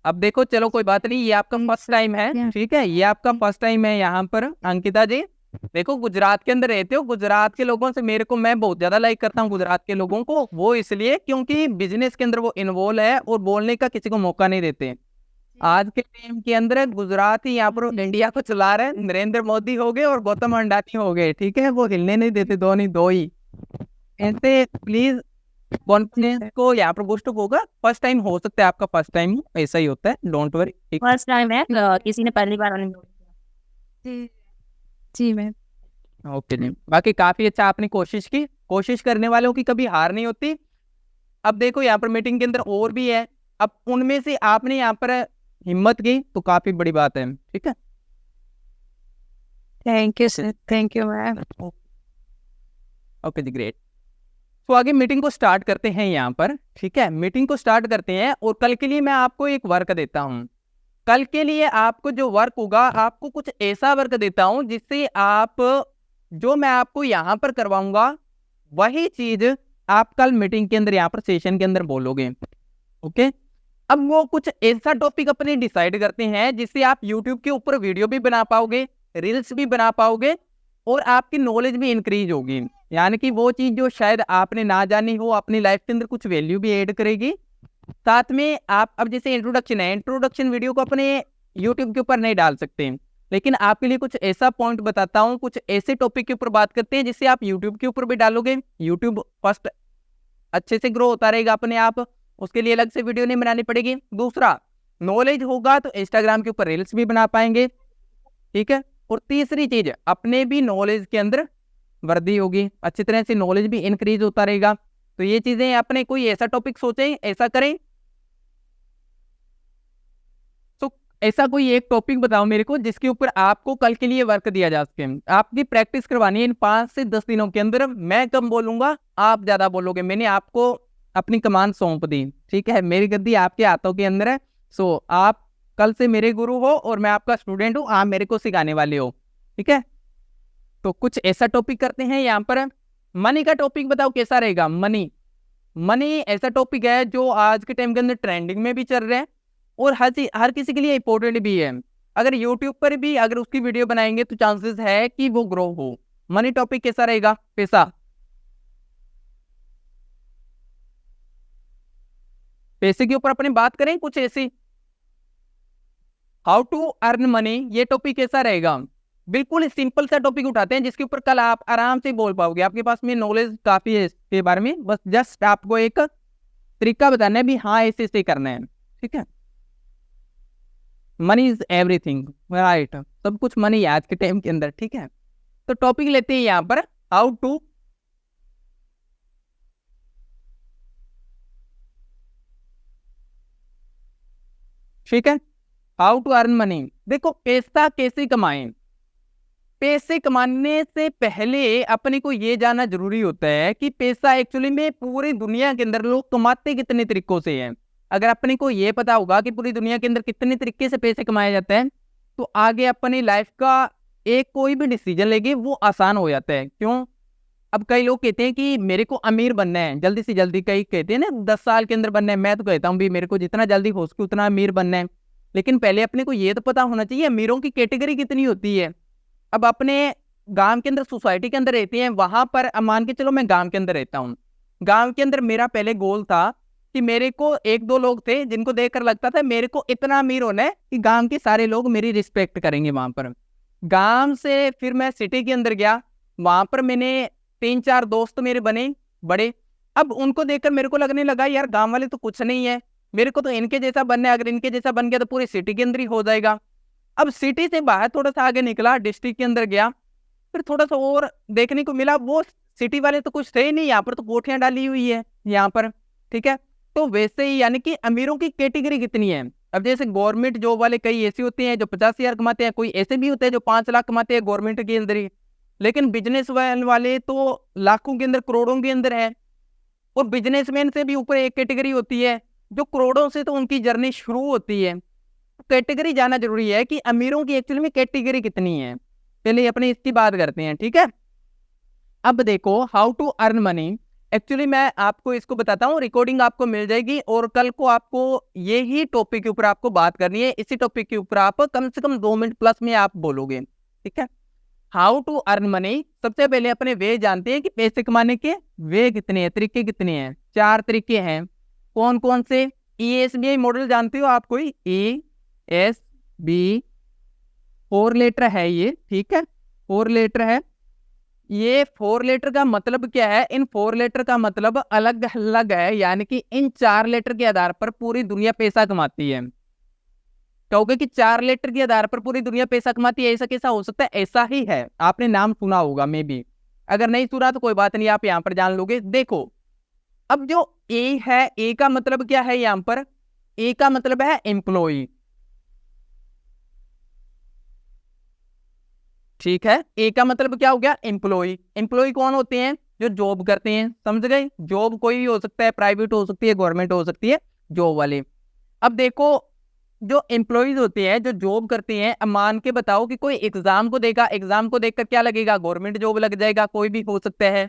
अब देखो, चलो कोई बात नहीं, ये आपका फर्स्ट टाइम है, ठीक है, ये आपका फर्स्ट टाइम है यहाँ पर। अंकिता जी देखो, गुजरात के अंदर रहते हो। गुजरात के लोगों से मेरे को, मैं बहुत ज्यादा लाइक करता हूँ गुजरात के लोगों को। वो इसलिए क्योंकि बिजनेस के अंदर वो इन्वॉल्व है और बोलने का किसी को मौका नहीं देते। आज के टाइम के अंदर गुजरात ही यहाँ पर इंडिया को चला रहे हैं। नरेंद्र मोदी हो गए और गौतम अडानी हो गए, ठीक है, वो हिलने नहीं देते, दो नहीं दो ही। ऐसे प्लीज कॉन्फिडेंस को यहाँ पर बूस्ट होगा। फर्स्ट टाइम हो सकता है आपका, फर्स्ट टाइम ऐसा ही होता है, डोंट वरी, ठीक। फर्स्ट टाइम है, किसी ने पहली बार अनम्यूट किया। जी। जी मैम। ओके जी, बाकी काफी अच्छा आपने कोशिश की। कोशिश करने वालों की कभी हार नहीं होती। अब देखो, यहाँ पर मीटिंग के अंदर और भी है, अब उनमें से आपने यहाँ पर हिम्मत की तो काफी बड़ी बात है, ठीक है। Thank you sir, thank you ma'am. Okay ji, great. तो आगे मीटिंग को स्टार्ट करते हैं यहाँ पर, ठीक है, मीटिंग को स्टार्ट करते हैं। और कल के लिए मैं आपको एक वर्क देता हूँ। कल के लिए आपको जो वर्क होगा, आपको कुछ ऐसा वर्क देता हूँ जिससे आप, जो मैं आपको यहाँ पर करवाऊंगा वही चीज आप कल मीटिंग के अंदर, यहाँ पर सेशन के अंदर बोलोगे। ओके, अब वो कुछ ऐसा टॉपिक अपने डिसाइड करते हैं जिससे आप यूट्यूब के ऊपर वीडियो भी बना पाओगे, रील्स भी बना पाओगे, और आपकी नॉलेज भी इंक्रीज होगी। यानी कि वो चीज जो शायद आपने ना जानी हो, अपनी लाइफ के अंदर कुछ वैल्यू भी ऐड करेगी। साथ में आप, अब जैसे इंट्रोडक्शन है, इंट्रोडक्शन वीडियो को अपने यूट्यूब के ऊपर नहीं डाल सकते, लेकिन आपके लिए कुछ ऐसा पॉइंट बताता हूँ, कुछ ऐसे टॉपिक के ऊपर बात करते हैं जिससे आप यूट्यूब के ऊपर भी डालोगे। यूट्यूब फर्स्ट अच्छे से ग्रो होता रहेगा अपने आप, उसके लिए अलग से वीडियो नहीं बनानी पड़ेगी। दूसरा, नॉलेज होगा तो इंस्टाग्राम के ऊपर रील्स भी बना पाएंगे, ठीक है। और तीसरी चीज, अपने भी नॉलेज के अंदर वृद्धि होगी, अच्छी तरह से नॉलेज भी इंक्रीज होता रहेगा। तो ये चीजें अपने, कोई ऐसा टॉपिक सोचें, ऐसा करें। तो ऐसा कोई एक टॉपिक बताओ मेरे को जिसके ऊपर आपको कल के लिए वर्क दिया जा सके। आपकी प्रैक्टिस करवानी है इन 5 से 10 दिनों के अंदर। मैं कम बोलूंगा, आप ज्यादा बोलोगे। मैंने आपको अपनी कमान सौंप दी, ठीक है, मेरी गद्दी आपके हाथों के अंदर है। सो आप कल से मेरे गुरु हो और मैं आपका स्टूडेंट हूँ, आप मेरे को सिखाने वाले हो, ठीक है। तो कुछ ऐसा टॉपिक करते हैं यहाँ पर। मनी का टॉपिक बताओ कैसा रहेगा। मनी, मनी ऐसा टॉपिक है जो आज के टाइम के अंदर ट्रेंडिंग में भी चल रहा है, और हर किसी के लिए इंपॉर्टेंट भी है। अगर यूट्यूब पर भी अगर उसकी वीडियो बनाएंगे तो चांसेस है कि वो ग्रो हो। मनी टॉपिक कैसा रहेगा। पैसा, पैसे के ऊपर अपने बात करें कुछ ऐसी। हाउ टू अर्न मनी, ये टॉपिक कैसा रहेगा। बिल्कुल सिंपल सा टॉपिक उठाते हैं जिसके ऊपर कल आप आराम से बोल पाओगे। आपके पास में नॉलेज काफी है इसके बारे में, बस जस्ट आपको एक तरीका बताना है भी, हाँ ऐसे ऐसे करना है, ठीक है। मनी इज एवरीथिंग, राइट, सब कुछ मनी है आज के टाइम के अंदर, ठीक है। तो टॉपिक लेते हैं यहाँ पर, हाउ टू, ठीक है, हाउ टू अर्न मनी। देखो, पैसा कैसे कमाएं। पैसे कमाने से पहले अपने को ये जानना जरूरी होता है कि पैसा एक्चुअली में पूरी दुनिया के अंदर लोग कमाते कितने तरीकों से हैं। अगर अपने को ये पता होगा कि पूरी दुनिया के अंदर कितने तरीके से पैसे कमाए जाते हैं, तो आगे अपनी लाइफ का एक कोई भी डिसीजन लेके वो आसान हो जाता है। क्यों? अब कई लोग कहते हैं कि मेरे को अमीर बनना है जल्दी से जल्दी, कई कहते हैं ना 10 साल के अंदर बनना है। मैं तो कहता हूँ भी मेरे को जितना जल्दी हो सके उतना अमीर बनना है, लेकिन पहले अपने को ये तो पता होना चाहिए अमीरों की कैटेगरी कितनी होती है। अब अपने गांव के अंदर सोसाइटी के अंदर रहते हैं, वहां पर अब मान के चलो मैं गांव के अंदर रहता हूँ, गांव के अंदर मेरा पहले गोल था कि मेरे को एक दो लोग थे जिनको देखकर लगता था मेरे को इतना अमीर होना है कि गांव के सारे लोग मेरी रिस्पेक्ट करेंगे वहां पर। गांव से फिर मैं सिटी के अंदर गया, वहां पर मैंने 3-4 दोस्त मेरे बने बड़े। अब उनको देखकर मेरे को लगने लगा यार गांव वाले तो कुछ नहीं है, मेरे को तो इनके जैसा बनना है, अगर इनके जैसा बन गया तो पूरी सिटी के अंदर ही हो जाएगा। अब सिटी से बाहर थोड़ा सा आगे निकला, डिस्ट्रिक्ट के अंदर गया, फिर थोड़ा सा और देखने को मिला वो सिटी वाले तो कुछ थे ही नहीं, यहाँ पर तो कोठियां डाली हुई है यहाँ पर, ठीक है। तो वैसे ही यानी कि अमीरों की कैटेगरी कितनी है। अब जैसे गवर्नमेंट जॉब वाले कई ऐसे होते हैं जो 50,000 कमाते हैं, कोई ऐसे भी होते हैं जो 5 लाख कमाते हैं गवर्नमेंट के अंदर ही, लेकिन बिजनेस वाले तो लाखों के अंदर करोड़ों के अंदर है। और बिजनेसमैन से भी ऊपर एक कैटेगरी होती है जो करोड़ों से तो उनकी जर्नी शुरू होती है। कैटेगरी जाना जरूरी है कि अमीरों की एक्चुअली में कैटेगरी कितनी है, पहले अपने इसकी बात करते हैं, ठीक है। अब देखो how to earn money, actually मैं आपको इसको बताता हूँ, रिकॉर्डिंग आपको मिल जाएगी और कल को आपको यही टॉपिक के ऊपर आपको बात करनी है, इसी टॉपिक के ऊपर आप कम से कम 2 मिनट प्लस में आप बोलोगे, ठीक है। हाउ टू अर्न मनी, सबसे पहले अपने वे जानते हैं कि पैसे कमाने के वे कितने हैं, तरीके कितने हैं। 4 तरीके हैं, कौन कौन से। ESBI मॉडल जानते हो आप कोई, ESB 4 लेटर है ये, ठीक है, 4 लेटर है। ये 4 लेटर का मतलब क्या है, इन 4 लेटर का मतलब अलग अलग है, यानी कि इन 4 लेटर के आधार पर पूरी दुनिया पैसा कमाती है। कहोगे कि 4 लेटर के आधार पर पूरी दुनिया पैसा कमाती है, ऐसा कैसा हो सकता है। ऐसा ही है, आपने नाम सुना होगा मे बी, अगर नहीं सुना तो कोई बात नहीं, आप यहाँ पर जान लोगे। देखो अब जो ए है, ए का मतलब क्या है, यहाँ पर ए का मतलब है एम्प्लॉय, ठीक है। ए का मतलब क्या हो गया, एम्प्लॉय। एम्प्लॉय कौन होते हैं, जो जॉब करते हैं, समझ गए। जॉब कोई भी हो सकता है, प्राइवेट हो सकती है, गवर्नमेंट हो सकती है, जॉब वाले। अब देखो जो एम्प्लॉयज होते हैं जो जॉब करते हैं, अब मान के बताओ कि कोई एग्जाम को देगा, एग्जाम को देखकर क्या लगेगा, गवर्नमेंट जॉब लग जाएगा, कोई भी हो सकता है,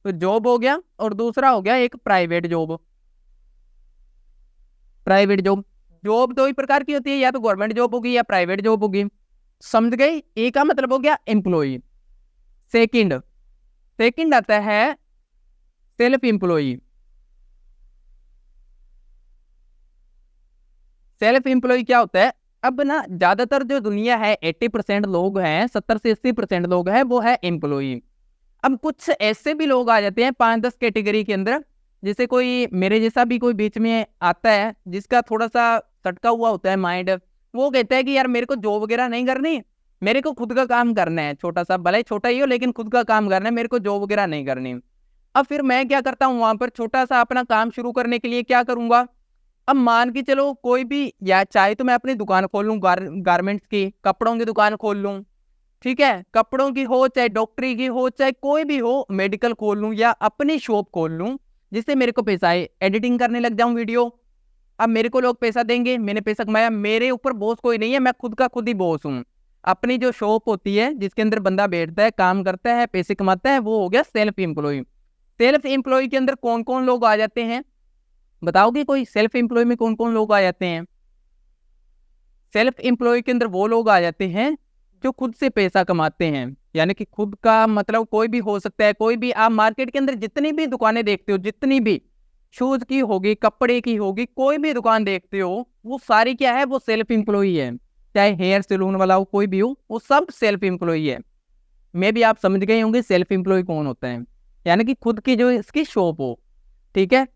तो जॉब हो गया। और दूसरा हो गया एक private job. Private job, job 2 ही प्रकार की होती है, या तो गवर्नमेंट जॉब होगी या प्राइवेट जॉब होगी, समझ गए। ए का मतलब हो गया एम्प्लॉय। सेकंड, सेकंड आता है सेल्फ एम्प्लॉय। सेल्फ एम्प्लॉय क्या होता है, अब ना ज्यादातर जो दुनिया है 80% लोग हैं, 70 से 80% लोग हैं, वो है एम्प्लॉय। अब कुछ ऐसे भी लोग आ जाते हैं 5-10 कैटेगरी के अंदर, जैसे कोई मेरे जैसा भी कोई बीच में आता है जिसका थोड़ा सा सटका हुआ होता है माइंड, वो कहता है कि यार मेरे को जॉब वगैरह नहीं करनी, मेरे को खुद का काम करना है, छोटा सा भले छोटा ही हो लेकिन खुद का काम करना है, मेरे को जॉब वगैरह नहीं करनी। अब फिर मैं क्या करता हूँ, वहां पर छोटा सा अपना काम शुरू करने के लिए क्या करूंगा, अब मान के चलो कोई भी, या चाहे तो मैं अपनी दुकान खोल लूँ, गारमेंट्स की, कपड़ों की दुकान खोल लूँ, ठीक है, कपड़ों की हो चाहे डॉक्टरी की हो चाहे कोई भी हो, मेडिकल खोल लूँ या अपनी शॉप खोल लूँ जिससे मेरे को पैसा आए, एडिटिंग करने लग जाऊं वीडियो। अब मेरे को लोग पैसा देंगे, मैंने पैसा कमाया, मेरे ऊपर बॉस कोई नहीं है, मैं खुद का खुद ही बॉस हूँ। अपनी जो शॉप होती है जिसके अंदर बंदा बैठता है, काम करता है, पैसे कमाता है, वो हो गया सेल्फ एम्प्लॉय। सेल्फ एम्प्लॉय के अंदर कौन कौन लोग आ जाते हैं, बताओगे कोई, सेल्फ एम्प्लॉय में कौन कौन लोग आ जाते हैं। सेल्फ एम्प्लॉय के अंदर वो लोग आ जाते हैं जो खुद से पैसा कमाते हैं, यानी कि खुद का मतलब कोई भी हो सकता है, कोई भी। आप मार्केट के अंदर जितनी भी दुकानें देखते हो, जितनी भी शूज की होगी, कपड़े की होगी, कोई भी दुकान देखते हो, वो सारी क्या है, वो सेल्फ एम्प्लॉय है। चाहे हेयर सैलून वाला हो, कोई भी हो, वो सब सेल्फ एम्प्लॉय है। मे भी आप समझ गए होंगे सेल्फ एम्प्लॉय कौन होता है, यानी कि खुद की जो इसकी शॉप हो, ठीक है।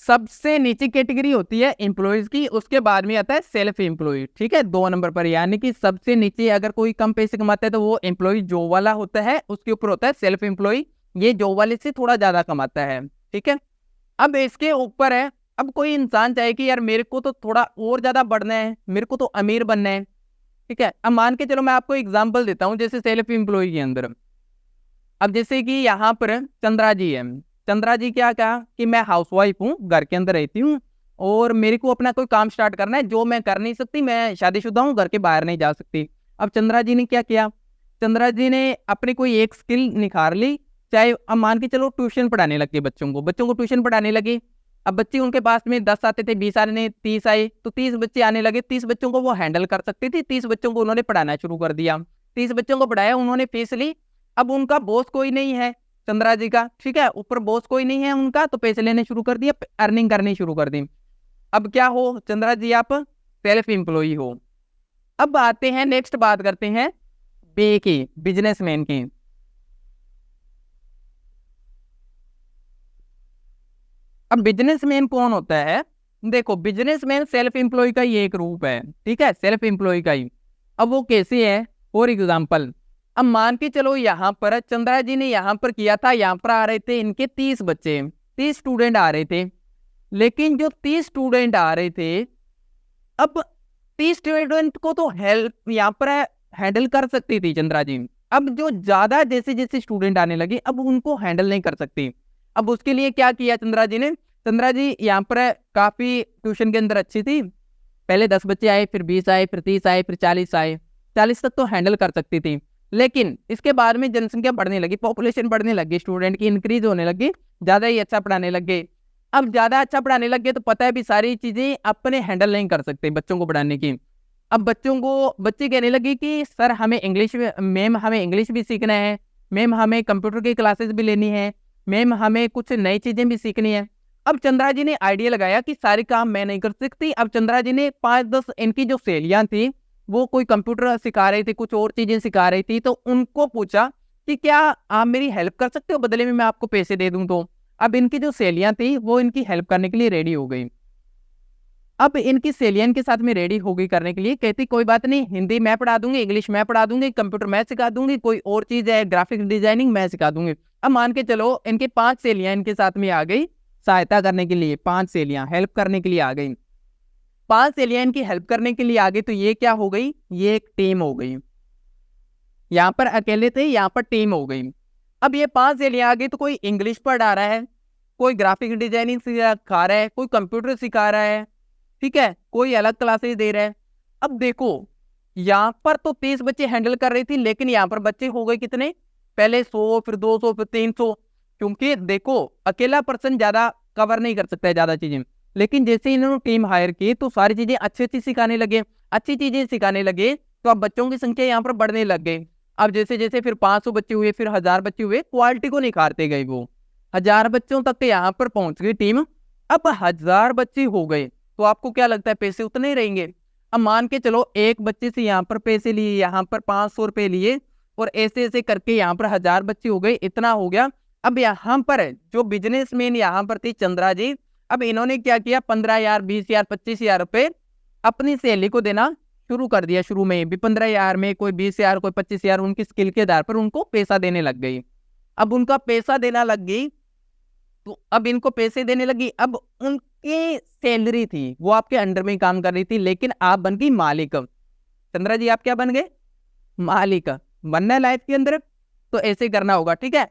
सबसे नीचे कैटेगरी होती है एम्प्लॉयज की, उसके बाद में आता है सेल्फ एम्प्लॉय, ठीक है, 2 नंबर पर। यानी कि सबसे नीचे अगर कोई कम पैसे कमाता है तो वो एम्प्लॉय जॉब वाला होता है, उसके ऊपर होता है सेल्फ एम्प्लॉय, ये जॉब वाले से थोड़ा ज्यादा कमाता है, ठीक है। अब इसके ऊपर है, अब कोई इंसान चाहे कि यार मेरे को तो थोड़ा और ज्यादा बढ़ना है, मेरे को तो अमीर बनना है, ठीक है। अब मान के चलो मैं आपको एग्जाम्पल देता हूँ, जैसे सेल्फ एम्प्लॉय के अंदर, अब जैसे कि यहाँ पर चंद्रा जी है, चंद्रा जी क्या कहा कि मैं हाउसवाइफ हूँ, घर के अंदर रहती हूँ और मेरे को अपना कोई काम स्टार्ट करना है जो मैं कर नहीं सकती, मैं शादीशुदा हूँ, घर के बाहर नहीं जा सकती। अब चंद्रा जी ने क्या किया, चंद्रा जी ने अपनी कोई एक स्किल निखार ली चाहे अब मान के चलो ट्यूशन पढ़ाने लगे बच्चों को ट्यूशन पढ़ाने लगे। अब बच्चे उनके पास में 10 आते थे, 20 आने, 30 आए, तो 30 बच्चे आने लगे। 30 बच्चों को वो हैंडल कर सकते थे, 30 बच्चों को उन्होंने पढ़ाना शुरू कर दिया। 30 बच्चों को पढ़ाया, उन्होंने फीस ली। अब उनका बॉस कोई नहीं है चंद्रा जी का, ठीक है, ऊपर बॉस कोई नहीं है उनका, तो पैसे लेने शुरू कर दिया, अर्निंग करनी शुरू कर दी। अब क्या हो चंद्रा जी, आप सेल्फ एम्प्लॉई हो। अब आते हैं नेक्स्ट, बात करते हैं बे की, बिजनेसमैन की। अब बिजनेसमैन कौन होता है? देखो, बिजनेसमैन सेल्फ एम्प्लॉय का ही एक रूप है, ठीक है, सेल्फ एम्प्लॉय का ही। अब वो कैसे है? फॉर एग्जाम्पल, अब मान के चलो यहाँ पर चंद्रा जी ने यहाँ पर किया था, यहाँ पर आ रहे थे इनके 30 बच्चे, 30 स्टूडेंट आ रहे थे। लेकिन जो 30 स्टूडेंट आ रहे थे, अब 30 स्टूडेंट को तो हेल्प यहाँ पर हैंडल कर सकती थी चंद्रा जी। अब जो ज्यादा जैसे जैसे स्टूडेंट आने लगे, अब उनको हैंडल नहीं कर सकती। अब उसके लिए क्या किया चंद्रा जी ने? चंद्रा जी यहाँ पर काफी ट्यूशन के अंदर अच्छी थी। पहले 10 बच्चे आए, फिर 20 आए, फिर 30 आए, फिर 40 आए। 40 तक तो हैंडल कर सकती थी। लेकिन इसके बाद में जनसंख्या बढ़ने लगी, पॉपुलेशन बढ़ने लगी, स्टूडेंट की इंक्रीज होने लगी, ज्यादा ही अच्छा पढ़ाने लग गए। अब ज्यादा अच्छा पढ़ाने लग गए तो पता है भी सारी चीजें अपने हैंडल नहीं कर सकते बच्चों को पढ़ाने की। अब बच्चे कहने लगे कि सर हमें इंग्लिश, मैम हमें इंग्लिश भी सीखना है, मैम हमें कंप्यूटर की क्लासेस भी लेनी है, मैम हमें कुछ नई चीजें भी सीखनी है। अब चंद्रा जी ने आइडिया लगाया कि सारे काम मैं नहीं कर सकती। अब चंद्रा जी ने 5-10 इनकी जो सहेलियां थी, वो कोई कंप्यूटर सिखा रही थी, कुछ और चीजें सिखा रही थी, तो उनको पूछा कि क्या आप मेरी हेल्प कर सकते हो, बदले में मैं आपको पैसे दे दूं। तो अब इनकी जो सहेलियां थी वो इनकी हेल्प करने के लिए रेडी हो गई। अब इनकी सहेलियां के साथ में रेडी हो गई करने के लिए, कहती कोई बात नहीं, हिंदी मैं पढ़ा दूंगी, इंग्लिश मैं पढ़ा दूंगी, कंप्यूटर मैं सिखा दूंगी, कोई और चीज है ग्राफिक डिजाइनिंग मैं सिखा दूंगी। अब मान के चलो इनकी 5 सहेलियां इनके साथ में आ गई सहायता करने के लिए, 5 सहेलियां हेल्प करने के लिए आ गई। 5 सहेलियां इनकी हेल्प करने के लिए आ गई, तो ये क्या हो गई? ये एक टीम हो गई। यहाँ पर अकेले थे, यहाँ पर टीम हो गई। अब ये 5 सहेलियां आ गई, तो कोई इंग्लिश पढ़ा रहा है, कोई ग्राफिक डिजाइनिंग सिखा रहा है, कोई कंप्यूटर सिखा रहा है, ठीक है, कोई अलग क्लासेस दे रहा है। अब देखो, यहाँ पर तो 30 बच्चे हैंडल कर रही थी, लेकिन यहाँ पर बच्चे हो गए कितने? पहले 100, फिर 200, फिर 300। क्योंकि देखो, अकेला पर्सन ज्यादा कवर नहीं कर सकता है ज्यादा चीजें। लेकिन जैसे इन्होंने टीम हायर की, तो सारी चीजें अच्छी अच्छी सिखाने लगे, अच्छी चीजें सिखाने लगे, तो अब बच्चों की संख्या यहाँ पर बढ़ने लग गई। अब जैसे जैसे फिर 500 बच्चे हुए, फिर 1000 बच्चे हुए, क्वालिटी को निखारते गए वो। 1000 बच्चों तक यहाँ पर पहुंच गई टीम। अब 1000 बच्चे हो गए, तो आपको क्या लगता है पैसे उतने ही रहेंगे? अब मान के चलो एक बच्चे से यहाँ पर पैसे लिए, यहाँ पर 500 रुपए लिए, और ऐसे ऐसे करके यहाँ पर 1000 बच्चे हो गए, इतना हो गया। अब यहाँ पर जो बिजनेसमैन यहाँ पर थी चंद्रा जी, अब इन्होंने क्या किया? 15,000, 20,000, 25,000 रुपए अपनी सहेली को देना शुरू कर दिया। शुरू में भी 15,000 में, कोई 20,000, कोई 25,000, उनकी स्किल के आधार पर उनको पैसा देने लग गई। अब उनका पैसा देना लग गई, तो अब इनको पैसे देने लगी। अब उनकी सैलरी थी, वो आपके अंडर में काम कर रही थी, लेकिन आप बन गई मालिक। चंद्रा जी आप क्या बन गए? मालिक। बनना है लाइफ के अंदर तो ऐसे करना होगा, ठीक है।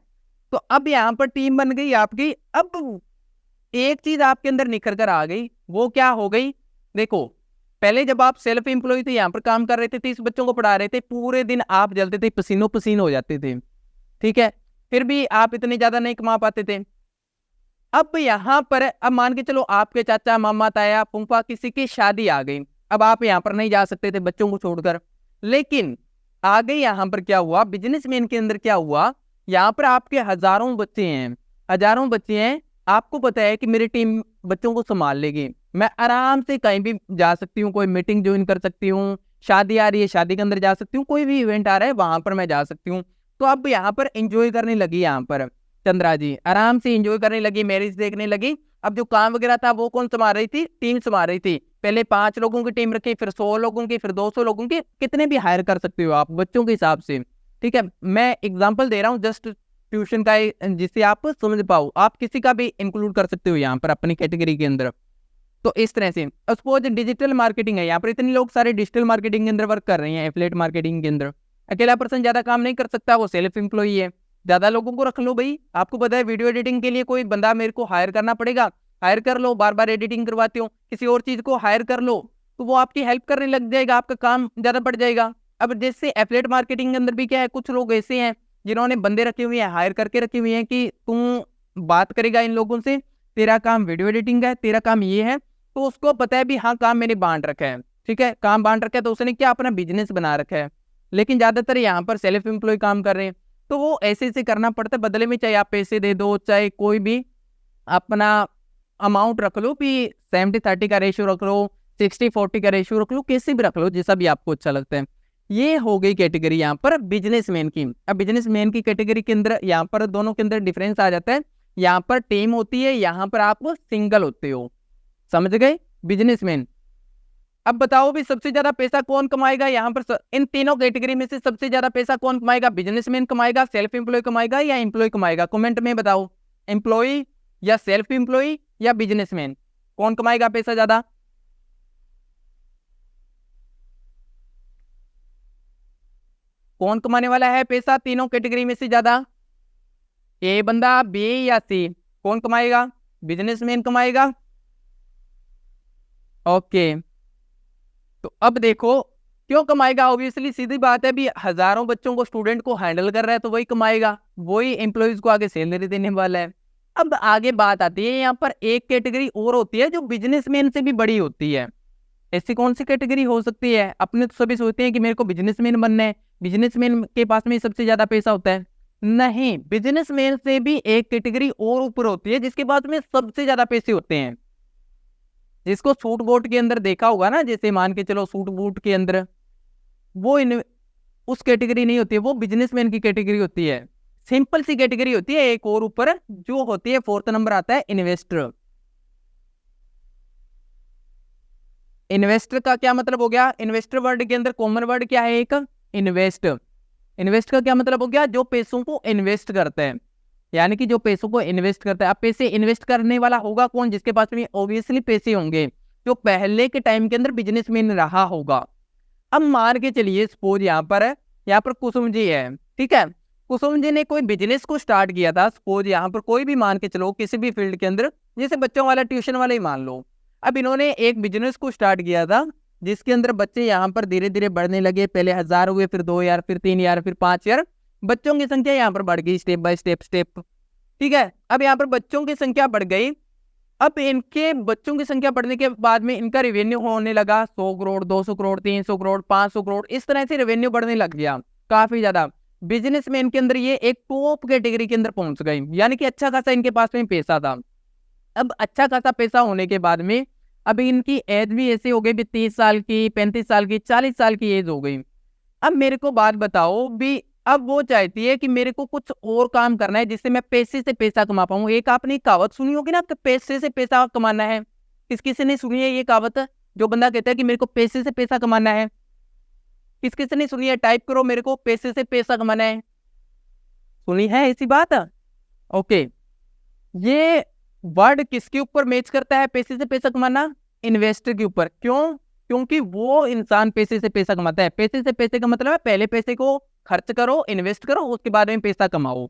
तो अब यहाँ पर टीम बन गई आपकी। अब एक चीज आपके अंदर निखर कर आ गई, वो क्या हो गई? देखो, पहले जब आप सेल्फ एम्प्लॉय थे, यहाँ पर काम कर रहे थे, 30 बच्चों को पढ़ा रहे थे, पूरे दिन आप जलते थे, पसीनो पसीन हो जाते थे, ठीक है, फिर भी आप इतने ज्यादा नहीं कमा पाते थे। अब यहाँ पर अब मान के चलो आपके चाचा, मामा, ताया, फूफा किसी की शादी आ गई। अब आप यहाँ पर नहीं जा सकते थे बच्चों को छोड़कर, लेकिन आगे यहाँ पर क्या हुआ? बिजनेसमैन के अंदर क्या हुआ? यहाँ पर आपके हजारों बच्चे हैं, हजारों बच्चे हैं, आपको पता है कि मेरी टीम बच्चों को संभाल लेगी, मैं आराम से कहीं भी जा सकती हूँ, कोई मीटिंग ज्वाइन कर सकती हूँ, शादी आ रही है शादी के अंदर जा सकती हूँ, कोई भी इवेंट आ रहा है वहां पर मैं जा सकती हूँ। तो अब यहाँ पर एंजॉय करने लगी, यहाँ पर चंद्रा जी आराम से एंजॉय करने लगी, मैरिज देखने लगी। अब जो काम वगैरह था वो कौन संभाल रही थी? टीम संभाल रही थी। पहले 5 लोगों की टीम रखी, फिर 100 लोगों की, फिर 200 लोगों की, कितने भी हायर कर सकते हो आप बच्चों के हिसाब से, ठीक है। मैं एग्जांपल दे रहा हूँ जस्ट ट्यूशन का, जिससे आप समझ पाओ, आप किसी का भी इंक्लूड कर सकते हो यहाँ पर अपनी कैटेगरी के अंदर। तो इस तरह से सपोज डिजिटल मार्केटिंग है, यहाँ पर इतने लोग सारे डिजिटल मार्केटिंग के अंदर वर्क कर रहे हैं, एफिलिएट मार्केटिंग के अंदर। अकेला पर्सन ज्यादा काम नहीं कर सकता, वो सेल्फ एम्प्लॉई है। ज्यादा लोगों को रख लो भाई, आपको पता है वीडियो एडिटिंग के लिए कोई बंदा मेरे को हायर करना पड़ेगा, हायर कर लो, बार बार एडिटिंग करवाते हो। किसी और चीज को हायर कर लो तो वो आपकी हेल्प करने लग जाएगा, आपका काम ज्यादा बढ़ जाएगा। अब जैसे एफिलिएट मार्केटिंग के अंदर भी क्या है, कुछ लोग ऐसे हैं जिन्होंने बंदे रखे हुए हैं, हायर करके रखे हुए हैं कि तू बात करेगा इन लोगों से, तेरा काम वीडियो एडिटिंग है, तेरा काम ये है, तो उसको पता है भी हाँ काम मैंने बांट रखा है, ठीक है, काम बांट रखा है, तो उसने क्या अपना बिजनेस बना रखा है। लेकिन ज्यादातर यहाँ पर सेल्फ एम्प्लॉय काम कर रहे हैं, तो वो ऐसे ऐसे करना पड़ता है, बदले में चाहे आप पैसे दे दो, चाहे कोई भी अपना अमाउंट रख लो, भी 70-30 का रेशियो रख लो, 60-40 का रेशियो रख लो, कैसे भी रख लो, जैसा भी आपको अच्छा लगता है। ये हो गई कैटेगरी यहाँ पर बिजनेसमैन की। अब बिजनेसमैन की कैटेगरी के अंदर यहाँ पर दोनों के अंदर डिफरेंस आ जाता है, यहाँ पर टीम होती है, यहाँ पर आप सिंगल होते हो, समझ गए, बिजनेसमैन। अब बताओ भी सबसे ज्यादा पैसा कौन कमाएगा यहाँ पर, इन तीनों कैटेगरी में से सबसे ज्यादा पैसा कौन कमाएगा, बिजनेसमैन कमाएगा, सेल्फ एम्प्लॉय कमाएगा या एम्प्लॉय कमाएगा, कमेंट में बताओ, एम्प्लॉय या सेल्फ एम्प्लॉय या बिजनेसमैन, कौन कमाएगा पैसा ज्यादा। कौन कमाने वाला है पैसा तीनों कैटेगरी में से ज्यादा, ए बंदा, बी या सी, कौन कमाएगा, बिजनेसमैन कमाएगा। ओके, तो अब देखो क्यों कमाएगा, ऑब्वियसली सीधी बात है, भी हजारों बच्चों को, स्टूडेंट को हैंडल कर रहा है, तो वही कमाएगा, वही एम्प्लॉयज को आगे सैलरी देने वाला है। अब आगे बात आती है, यहाँ पर एक कैटेगरी और होती है जो बिजनेसमैन से भी बड़ी होती है। ऐसी कौन सी कैटेगरी हो सकती है, अपने तो सभी सोचते हैं कि मेरे को बिजनेसमैन बनना है, बिजनेसमैन के पास में सबसे ज्यादा पैसा होता है, नहीं, बिजनेसमैन से भी एक कैटेगरी और ऊपर होती है जिसके पास में सबसे ज्यादा पैसे होते हैं, जिसको सूट बूट के अंदर देखा होगा ना, जैसे मान के चलो सूट बूट के अंदर, वो उस कैटेगरी नहीं होती है, वो बिजनेसमैन की कैटेगरी होती है, सिंपल सी कैटेगरी होती है। एक और ऊपर जो होती है, 4th नंबर आता है इन्वेस्टर। इन्वेस्टर का क्या मतलब हो गया, इन्वेस्टर वर्ड के अंदर कॉमन वर्ड क्या है, एक इन्वेस्ट। इन्वेस्ट का क्या मतलब हो गया, जो पैसों को इन्वेस्ट करता है, यानी कि जो पैसों को इन्वेस्ट करता है। अब पैसे इन्वेस्ट करने वाला होगा कौन, जिसके पास में ऑब्वियसली पैसे होंगे, जो पहले के टाइम के अंदर बिजनेसमैन रहा होगा। अब मान के चलिए सपोज यहाँ पर कुसुम जी है, ठीक है, कुसुम जी ने कोई बिजनेस को स्टार्ट किया था, सपोज यहाँ पर कोई भी मान के चलो किसी भी फील्ड के अंदर, जैसे बच्चों वाला ट्यूशन वाला ही मान लो। अब इन्होंने एक बिजनेस को स्टार्ट किया था जिसके अंदर बच्चे यहाँ पर धीरे धीरे बढ़ने लगे, पहले 1000 हुए, फिर 2000, फिर 3000, फिर 5000, बच्चों की संख्या यहाँ पर बढ़ गई स्टेप बाय स्टेप, ठीक है। अब यहाँ पर बच्चों की संख्या बढ़ गई, अब इनके बच्चों की संख्या बढ़ने के बाद में इनका रेवेन्यू होने लगा 100 करोड़, 200 करोड़, 300 करोड़, 500 करोड़, इस तरह से रेवेन्यू बढ़ने लग गया काफी ज्यादा। बिजनेसमैन के अंदर ये एक टॉप कैटेगरी के अंदर पहुंच गए, यानी कि अच्छा खासा इनके पास में पैसा था। अब अच्छा खासा पैसा होने के बाद में अब इनकी एज भी ऐसी हो गई भी 30 साल की, 35 साल की, 40 साल की एज हो गई। अब मेरे को बात बताओ भी, अब वो चाहती है कि मेरे को कुछ और काम करना है जिससे मैं पैसे से पैसा कमा पाऊं। एक आपने कहावत सुनी होगी ना कि पैसे से पैसा कमाना है, किस किसी ने सुनी है ये कहावत, जो बंदा कहता है कि मेरे को पैसे से पैसा कमाना है, किस किसी ने सुनी है, टाइप करो, मेरे को पैसे से पैसा कमाना है, सुनी है ऐसी बात। ओके, ये वर्ड किसके ऊपर मैच करता है, पैसे से पैसा कमाना, इन्वेस्टर के ऊपर। क्यों, क्योंकि वो इंसान पैसे से पैसा कमाता है। पैसे से पैसे का मतलब है पहले पैसे को खर्च करो, इन्वेस्ट करो, उसके बाद में पैसा कमाओ,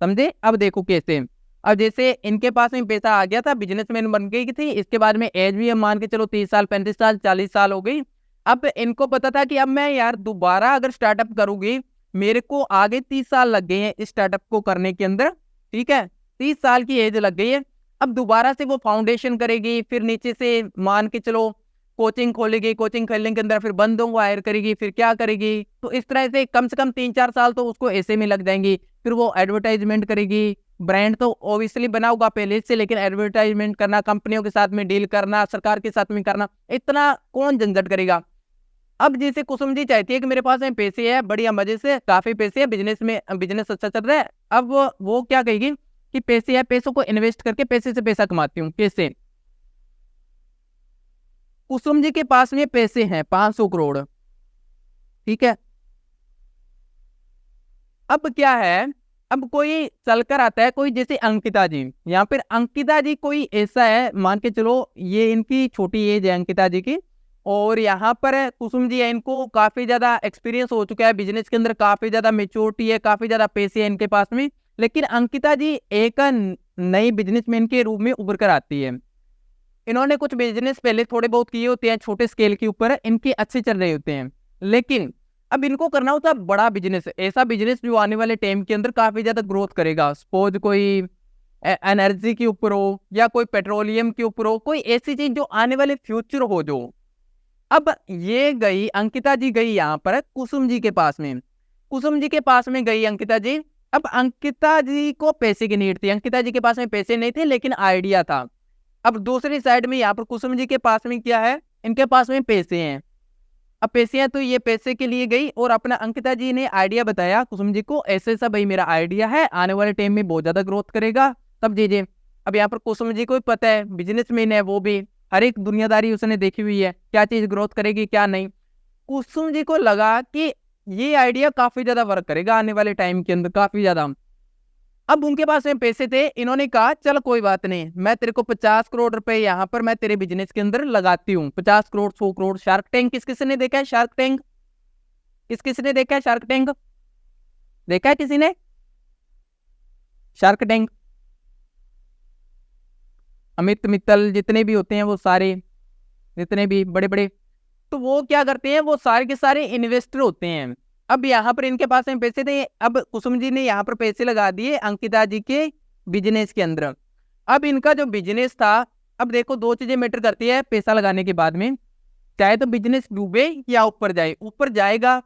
समझे। अब देखो कैसे, अब जैसे इनके पास में पैसा आ गया था, बिजनेसमैन बन गई थी, इसके बाद में एज भी मान के चलो 30 साल, 35 साल, 40 साल हो गई। अब इनको पता था कि अब मैं यार दोबारा अगर स्टार्टअप करूंगी, मेरे को आगे 30 साल लग गए हैं इस स्टार्टअप को करने के अंदर, ठीक है, 30 साल की एज लग गई है। अब दोबारा से वो फाउंडेशन करेगी, फिर नीचे से मान के चलो कोचिंग खोलेगी, कोचिंग खोलने के अंदर फिर बंदों को हायर करेगी, फिर क्या करेगी, तो इस तरह से कम 3-4 साल तो उसको ऐसे में लग जाएंगी। फिर वो एडवर्टाइजमेंट करेगी, ब्रांड तो ऑब्वियसली बना होगा पहले से, लेकिन एडवर्टाइजमेंट करना, कंपनियों के साथ में डील करना, सरकार के साथ में करना, इतना कौन झंझट करेगा। अब जैसे कुसुम जी चाहती है कि मेरे पास में पैसे है, बढ़िया मजे से काफी पैसे है, बिजनेस अच्छा चल रहा है, अब वो क्या कहेगी कि पैसे है, पैसों को इन्वेस्ट करके पैसे से पैसा कमाती हूँ। कैसे, कुसुम जी के पास में पैसे हैं 500 करोड़, ठीक है। अब क्या है, अब कोई चलकर आता है, कोई जैसे अंकिता जी, यहाँ पर अंकिता जी कोई ऐसा है, मान के चलो ये इनकी छोटी एज है अंकिता जी की, और यहाँ पर कुसुम जी है, इनको काफी ज्यादा एक्सपीरियंस हो चुका है बिजनेस के अंदर, काफी ज्यादा मेच्योरिटी है, काफी ज्यादा पैसे है इनके पास में। लेकिन अंकिता जी एक नई बिजनेसमैन के रूप में उभर कर आती है। इन्होंने कुछ बिजनेस पहले थोड़े बहुत किए होते हैं, छोटे स्केल के ऊपर, इनके अच्छे चल रहे होते हैं, लेकिन अब इनको करना होता है बड़ा बिजनेस, ऐसा बिजनेस जो आने वाले टाइम के अंदर काफी ज्यादा ग्रोथ करेगा। सपोज कोई एनर्जी के ऊपर हो या कोई पेट्रोलियम के ऊपर हो, कोई ऐसी चीज जो आने वाले फ्यूचर हो जो। अब ये गई अंकिता जी, गई यहाँ पर कुसुम जी के पास में, कुसुम जी के पास में गई अंकिता जी। अब अंकिता जी को पैसे की नीड थी, अंकिता जी के पास में पैसे नहीं थे लेकिन आइडिया था। अब दूसरी साइड में यहाँ पर कुसुम जी के पास में क्या है, इनके पास में पैसे हैं। अब पैसे हैं तो ये पैसे के लिए गई और अपना अंकिता जी ने आइडिया बताया कुसुम जी को, ऐसे ऐसा भाई मेरा आइडिया है, आने वाले टाइम में बहुत ज्यादा ग्रोथ करेगा सब चीजें। अब यहाँ पर कुसुम जी को भी पता है, बिजनेसमैन है वो भी, हर एक दुनियादारी उसने देखी हुई है, क्या चीज ग्रोथ करेगी क्या नहीं। कुसुम जी को लगा कि ये आइडिया काफी ज्यादा वर्क करेगा आने वाले टाइम के अंदर, काफी ज्यादा। अब उनके पास में पैसे थे, इन्होंने कहा चल कोई बात नहीं, मैं तेरे को 50 करोड़ रुपए यहाँ पर मैं तेरे बिजनेस के अंदर लगाती हूँ। 50 करोड़ 100 करोड़। शार्क टैंक किस किसी ने देखा है? शार्क टैंक किस किसी ने देखा है? शार्क टैंक देखा है किसी ने? शार्क टैंक अमित मित्तल जितने भी होते हैं वो सारे, जितने भी बड़े बड़े, तो वो क्या करते हैं, वो सारे के सारे इन्वेस्टर होते हैं। अब यहाँ पर इनके पास में पैसे थे, अब कुसुम जी ने यहाँ पर पैसे लगा दिए अंकिता जी के बिजनेस के अंदर। अब इनका जो बिजनेस था, अब देखो दो चीजें मैटर करती है पैसा लगाने के बाद में, चाहे तो बिजनेस डूबे या ऊपर जाए। ऊपर जाएगा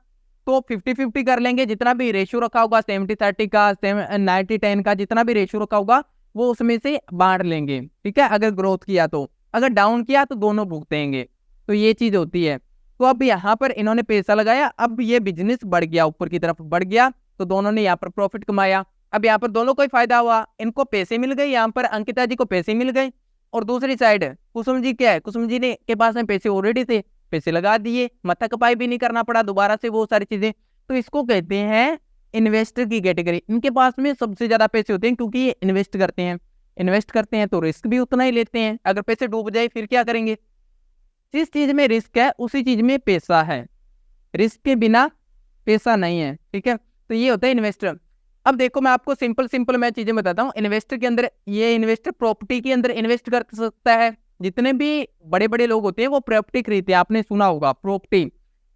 तो 50-50 कर लेंगे, जितना भी रेशियो रखा होगा 70-30 का, 90-10 का, जितना भी रेशियो रखा होगा वो उसमें से बांट लेंगे, ठीक है। अगर ग्रोथ किया तो, अगर डाउन किया तो दोनों भुगतेंगे, तो ये चीज होती है। तो अब यहाँ पर इन्होंने पैसा लगाया, अब ये बिजनेस बढ़ गया, ऊपर की तरफ बढ़ गया, तो दोनों ने यहाँ पर प्रॉफिट कमाया। अब यहाँ पर दोनों को ही फायदा हुआ, इनको पैसे मिल गए, यहाँ पर अंकिता जी को पैसे मिल गए, और दूसरी साइड कुसुम जी क्या है, कुसुम जी ने के पास में पैसे ऑलरेडी थे, पैसे लगा दिए, मथा कपाई भी नहीं करना पड़ा दोबारा से वो सारी चीजें। तो इसको कहते हैं इन्वेस्टर की कैटेगरी। इनके पास में सबसे ज्यादा पैसे होते हैं क्योंकि ये इन्वेस्ट करते हैं, इन्वेस्ट करते हैं तो रिस्क भी उतना ही लेते हैं। अगर पैसे डूब जाए फिर क्या करेंगे? जिस चीज में रिस्क है उसी चीज में पैसा है, रिस्क के बिना पैसा नहीं है, ठीक है। तो ये होता है इन्वेस्टर। अब देखो मैं आपको सिंपल मैं चीजें बताता हूँ। इन्वेस्टर के अंदर, ये इन्वेस्टर प्रॉपर्टी के अंदर इन्वेस्ट कर सकता है। जितने भी बड़े बड़े लोग होते हैं वो प्रॉपर्टी खरीदते हैं, आपने सुना होगा प्रॉपर्टी।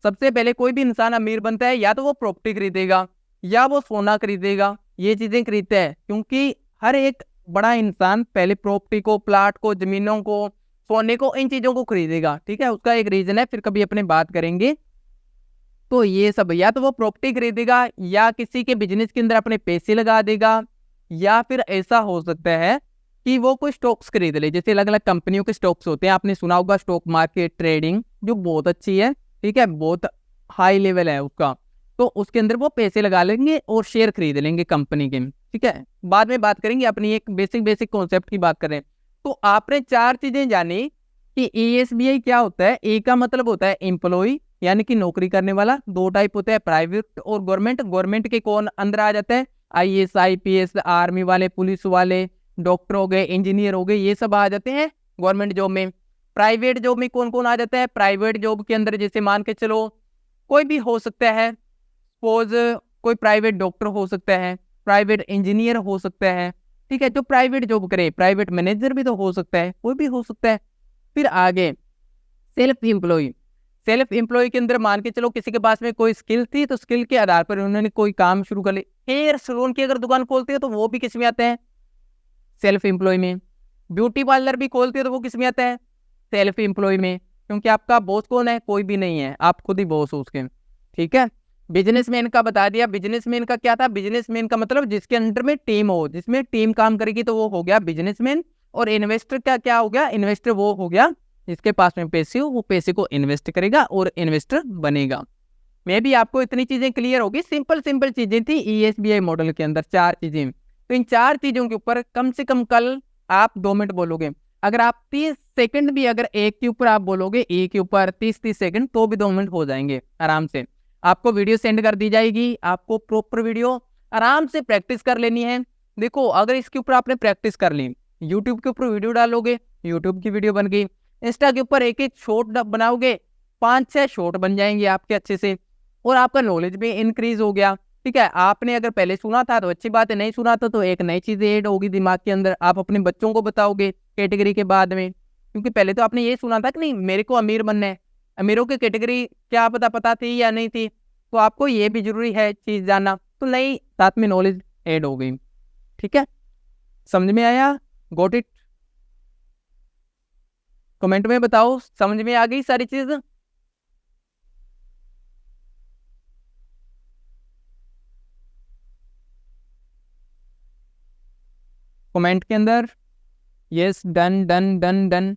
सबसे पहले कोई भी इंसान अमीर बनता है या तो वो प्रॉपर्टी खरीदेगा या वो सोना खरीदेगा, ये चीजें खरीदते हैं। क्योंकि हर एक बड़ा इंसान पहले प्रॉपर्टी को, प्लाट को, जमीनों को, सोने को, इन चीजों को खरीदेगा, ठीक है। उसका एक रीजन है, फिर कभी अपने बात करेंगे। तो ये सब या तो वो प्रॉपर्टी खरीदेगा या किसी के बिजनेस के अंदर अपने पैसे लगा देगा, या फिर ऐसा हो सकता है कि वो कोई स्टॉक्स खरीद ले। जैसे अलग अलग कंपनियों के स्टॉक्स होते हैं, आपने सुना होगा स्टॉक मार्केट ट्रेडिंग जो बहुत अच्छी है, ठीक है, बहुत हाई लेवल है उसका। तो उसके अंदर वो पैसे लगा लेंगे और शेयर खरीद लेंगे कंपनी के, ठीक है। बाद में बात करेंगे, अपनी एक बेसिक कॉन्सेप्ट की बात करें। तो आपने चार चीजें जानी कि ESBI क्या होता है। ए का मतलब होता है एम्प्लॉय, यानी कि नौकरी करने वाला। दो टाइप होता है, प्राइवेट और गवर्नमेंट। गवर्नमेंट के कौन अंदर आ जाता है? IAS IPS, आर्मी वाले, पुलिस वाले, डॉक्टर हो गए, इंजीनियर हो गए, ये सब आ जाते हैं गवर्नमेंट जॉब में। प्राइवेट जॉब में कौन कौन आ जाता है? प्राइवेट जॉब के अंदर जैसे मान के चलो कोई भी हो सकता है, सपोज कोई प्राइवेट डॉक्टर हो सकता है, प्राइवेट इंजीनियर हो सकता है, ठीक है, जो प्राइवेट जॉब करे। प्राइवेट मैनेजर भी तो हो सकता है, कोई भी हो सकता है। फिर आगे सेल्फ एम्प्लॉय। सेल्फ एम्प्लॉय के अंदर मान के चलो किसी के पास में कोई स्किल थी, तो स्किल के आधार पर उन्होंने कोई काम शुरू कर ली। हेयर सलून की अगर दुकान खोलते हो तो वो भी किस में आता है? सेल्फ एम्प्लॉय में। ब्यूटी पार्लर भी खोलते हो तो वो किस में आता है? सेल्फ एम्प्लॉय में। क्योंकि आपका बॉस कौन है? कोई भी नहीं है, आप खुद ही बॉस हो उसके, ठीक है। बिजनेसमैन का बता दिया। बिजनेसमैन का क्या था? बिजनेसमैन का मतलब जिसके अंडर में टीम हो, जिसमें टीम काम करेगी, तो वो हो गया बिजनेसमैन। और इन्वेस्टर का क्या हो गया? इन्वेस्टर वो हो गया जिसके पास में पैसे हो, वो पैसे को इन्वेस्ट करेगा और इन्वेस्टर बनेगा। मैं भी आपको इतनी चीजें क्लियर होगी। सिंपल चीजें थी ESBI मॉडल के अंदर, चार चीजें। तो इन चार चीजों के ऊपर कम से कम कल आप 2 मिनट बोलोगे। अगर आप 30 सेकंड भी अगर एक के ऊपर आप बोलोगे, एक के ऊपर 30 सेकंड, तो भी 2 मिनट हो जाएंगे आराम से। आपको वीडियो सेंड कर दी जाएगी, आपको प्रॉपर वीडियो आराम से प्रैक्टिस कर लेनी है। देखो अगर इसके ऊपर आपने प्रैक्टिस कर ली, यूट्यूब के ऊपर वीडियो डालोगे, यूट्यूब की वीडियो बन गई। इंस्टा के ऊपर एक शॉर्ट बनाओगे, 5-6 शॉर्ट बन जाएंगे आपके अच्छे से, और आपका नॉलेज भी इंक्रीज हो गया, ठीक है। आपने अगर पहले सुना था तो अच्छी बात है, नहीं सुना था तो एक नई चीज ऐड होगी दिमाग के अंदर। आप अपने बच्चों को बताओगे कैटेगरी के बाद में, क्योंकि पहले तो आपने ये सुना था कि नहीं मेरे को अमीर बनना है, अमीरों की कैटेगरी क्या पता थी या नहीं थी। तो आपको ये भी जरूरी है चीज जानना, तो नई साथ में नॉलेज ऐड हो गई। ठीक है, समझ में आया? Got it? कमेंट में बताओ समझ में आ गई सारी चीज? कमेंट के अंदर yes, done done done done.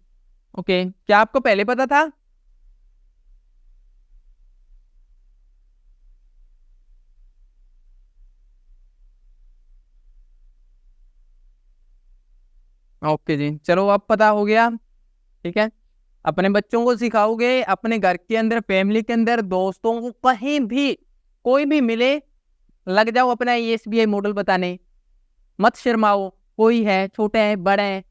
Okay, क्या आपको पहले पता था? ओके जी, चलो अब पता हो गया। ठीक है, अपने बच्चों को सिखाओगे, अपने घर के अंदर, फैमिली के अंदर, दोस्तों को, कहीं भी कोई भी मिले, लग जाओ अपना एसबीआई मॉडल बताने। मत शर्माओ, कोई है, छोटे हैं, बड़े हैं,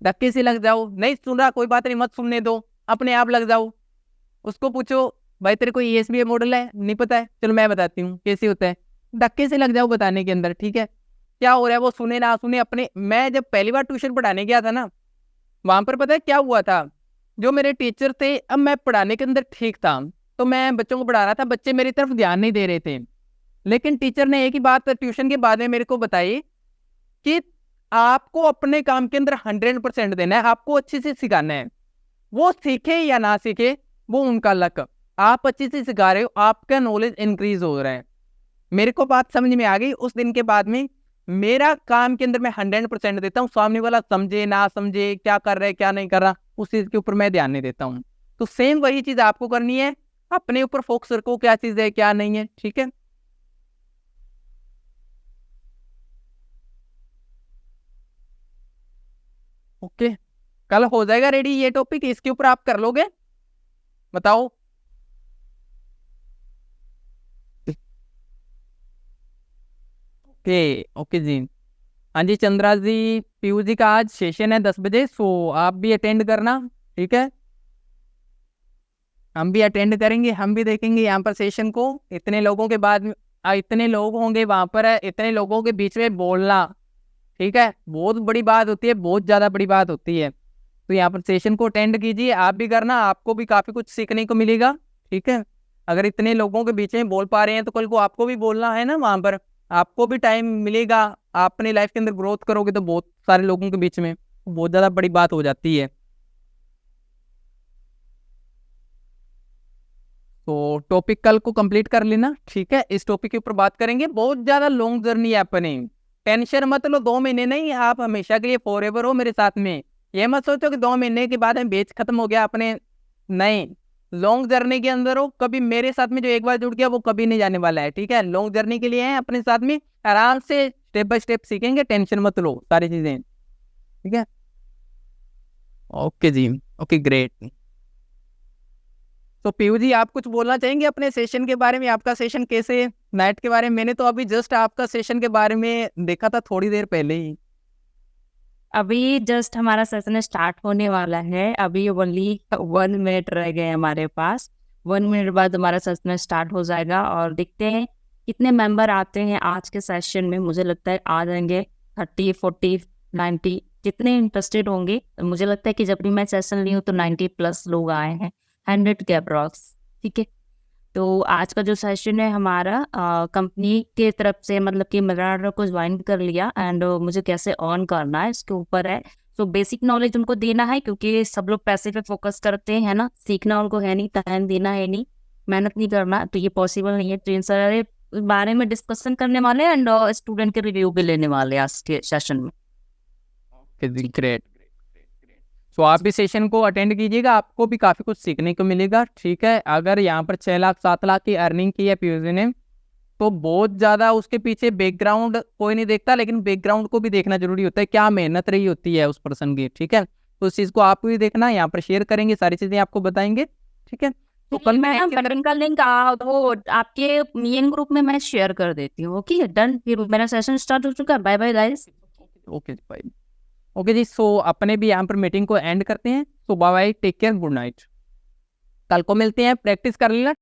धक्के से लग जाओ। नहीं सुन रहा, कोई बात नहीं, मत सुनने दो, अपने आप लग जाओ। उसको पूछो, भाई तेरे को एसबीआई मॉडल है? नहीं पता है, चलो मैं बताती हूँ कैसे होता है। धक्के से लग जाओ बताने के अंदर। ठीक है, क्या हो रहा है वो सुने ना सुने अपने। मैं जब पहली बार ट्यूशन पढ़ाने गया था ना, वहां पर पता है क्या हुआ था? जो मेरे टीचर थे, अब मैं पढ़ाने के अंदर ठीक था, तो मैं बच्चों को पढ़ा रहा था, बच्चे मेरी तरफ ध्यान नहीं दे रहे थे। लेकिन टीचर ने एक ही बात ट्यूशन के बाद में मेरे को बताई कि आपको अपने काम के अंदर 100% देना है, आपको अच्छे से सिखाना है। वो सीखे या ना सीखे वो उनका लक, आप अच्छे से सिखा रहे हो, आपका नॉलेज इंक्रीज हो रहा है। मेरे को बात समझ में आ गई। उस दिन के बाद में मेरा काम के अंदर मैं 100% देता हूँ। सामने वाला समझे ना समझे, क्या कर रहा है क्या नहीं कर रहा, उस चीज के ऊपर मैं ध्यान नहीं देता हूँ। तो सेम वही चीज आपको करनी है, अपने ऊपर फोकस रखो, क्या चीज है क्या नहीं है। ठीक है, ओके, कल हो जाएगा रेडी ये टॉपिक, इसके ऊपर आप कर लोगे? बताओ। ओके, ओके जी। हाँ जी, चंद्रा जी, पीयू जी का आज सेशन है 10 बजे, सो आप भी अटेंड करना। ठीक है, हम भी अटेंड करेंगे, हम भी देखेंगे यहाँ पर सेशन को। इतने लोगों के बाद में इतने लोग होंगे वहां पर, है इतने लोगों के बीच में बोलना, ठीक है, बहुत बड़ी बात होती है, बहुत ज्यादा बड़ी बात होती है। तो यहाँ पर सेशन को अटेंड कीजिए, आप भी करना, आपको भी काफी कुछ सीखने को मिलेगा। ठीक है, अगर इतने लोगों के बीच में बोल पा रहे हैं तो कल को आपको भी बोलना है ना वहां पर, आपको भी टाइम मिलेगा। आप अपनी लाइफ के अंदर ग्रोथ करोगे तो बहुत सारे लोगों के बीच में बहुत ज्यादा बड़ी बात हो जाती है। तो टॉपिक कल को कंप्लीट कर लेना। ठीक है, इस टॉपिक के ऊपर बात करेंगे, बहुत ज्यादा लॉन्ग जर्नी है अपनी। टेंशन मत लो, 2 महीने नहीं, आप हमेशा के लिए फॉरएवर हो मेरे साथ में। ये मत सोचो कि 2 महीने के बाद में बेच खत्म हो गया अपने, नहीं। लॉन्ग जर्नी के अंदर हो, कभी मेरे साथ में जो एक बार जुड़ गया वो कभी नहीं जाने वाला है। ठीक है, लॉन्ग जर्नी के लिए है अपने साथ में, आराम से स्टेप बाय स्टेप सीखेंगे, टेंशन मत लो सारी चीजें। ठीक है, ओके जी, ओके ग्रेट। तो पीयू जी, आप कुछ बोलना चाहेंगे अपने सेशन के बारे में? आपका सेशन कैसे, नाइट के बारे में? मैंने तो अभी जस्ट आपका सेशन के बारे में देखा था थोड़ी देर पहले ही। अभी जस्ट हमारा सेशन स्टार्ट होने वाला है, अभी ओनली 1 मिनट रह गए हमारे पास। 1 मिनट बाद हमारा सेशन स्टार्ट हो जाएगा और देखते हैं कितने मेंबर आते हैं आज के सेशन में। मुझे लगता है आ जाएंगे 30, 40, 90, जितने इंटरेस्टेड होंगे। मुझे लगता है कि जब भी मैं सेशन ली हूँ तो 90+ लोग आए हैं, 100 के अप्रॉक्स। ठीक है, तो आज का जो सेशन है हमारा कंपनी के तरफ से, मतलब कि मदराडा को ज्वाइन कर लिया एंड मुझे कैसे अर्न करना है इसके ऊपर है। तो बेसिक नॉलेज उनको देना है, क्योंकि सब लोग पैसे पे फोकस करते हैं ना, सीखना उनको है नहीं, टाइम देना है नहीं, मेहनत नहीं करना, तो ये पॉसिबल नहीं है। तो इन सारे बारे में डिस्कशन करने वाले हैं एंड स्टूडेंट के रिव्यू भी लेने वाले हैं आज के सेशन में। Okay ji, great. तो आप भी सेशन को अटेंड कीजिएगा, आपको भी काफी कुछ सीखने को मिलेगा। ठीक है, अगर यहाँ पर 6 लाख 7 लाख की अर्निंग की है पीयूजी ने, तो बहुत ज्यादा उसके पीछे बैकग्राउंड कोई नहीं देखता, लेकिन बैकग्राउंड को भी देखना जरूरी होता है, क्या मेहनत रही होती है उस पर्सन की। ठीक है, तो उस चीज को आपको भी देखना, यहाँ पर शेयर करेंगे, सारी चीजें आपको बताएंगे। ठीक है, तो कल मैं ना बटन का लिंक वो आपके मेन ग्रुप में मैं शेयर कर देती हूँ। ओके डन, फिर मेरा सेशन स्टार्ट हो चुका है। Bye bye guys. ओके भाई, ओके जी। सो अपने भी यहाँ पर मीटिंग को एंड करते हैं। So bye bye, take care, good night. कल को मिलते हैं, प्रैक्टिस कर लेना।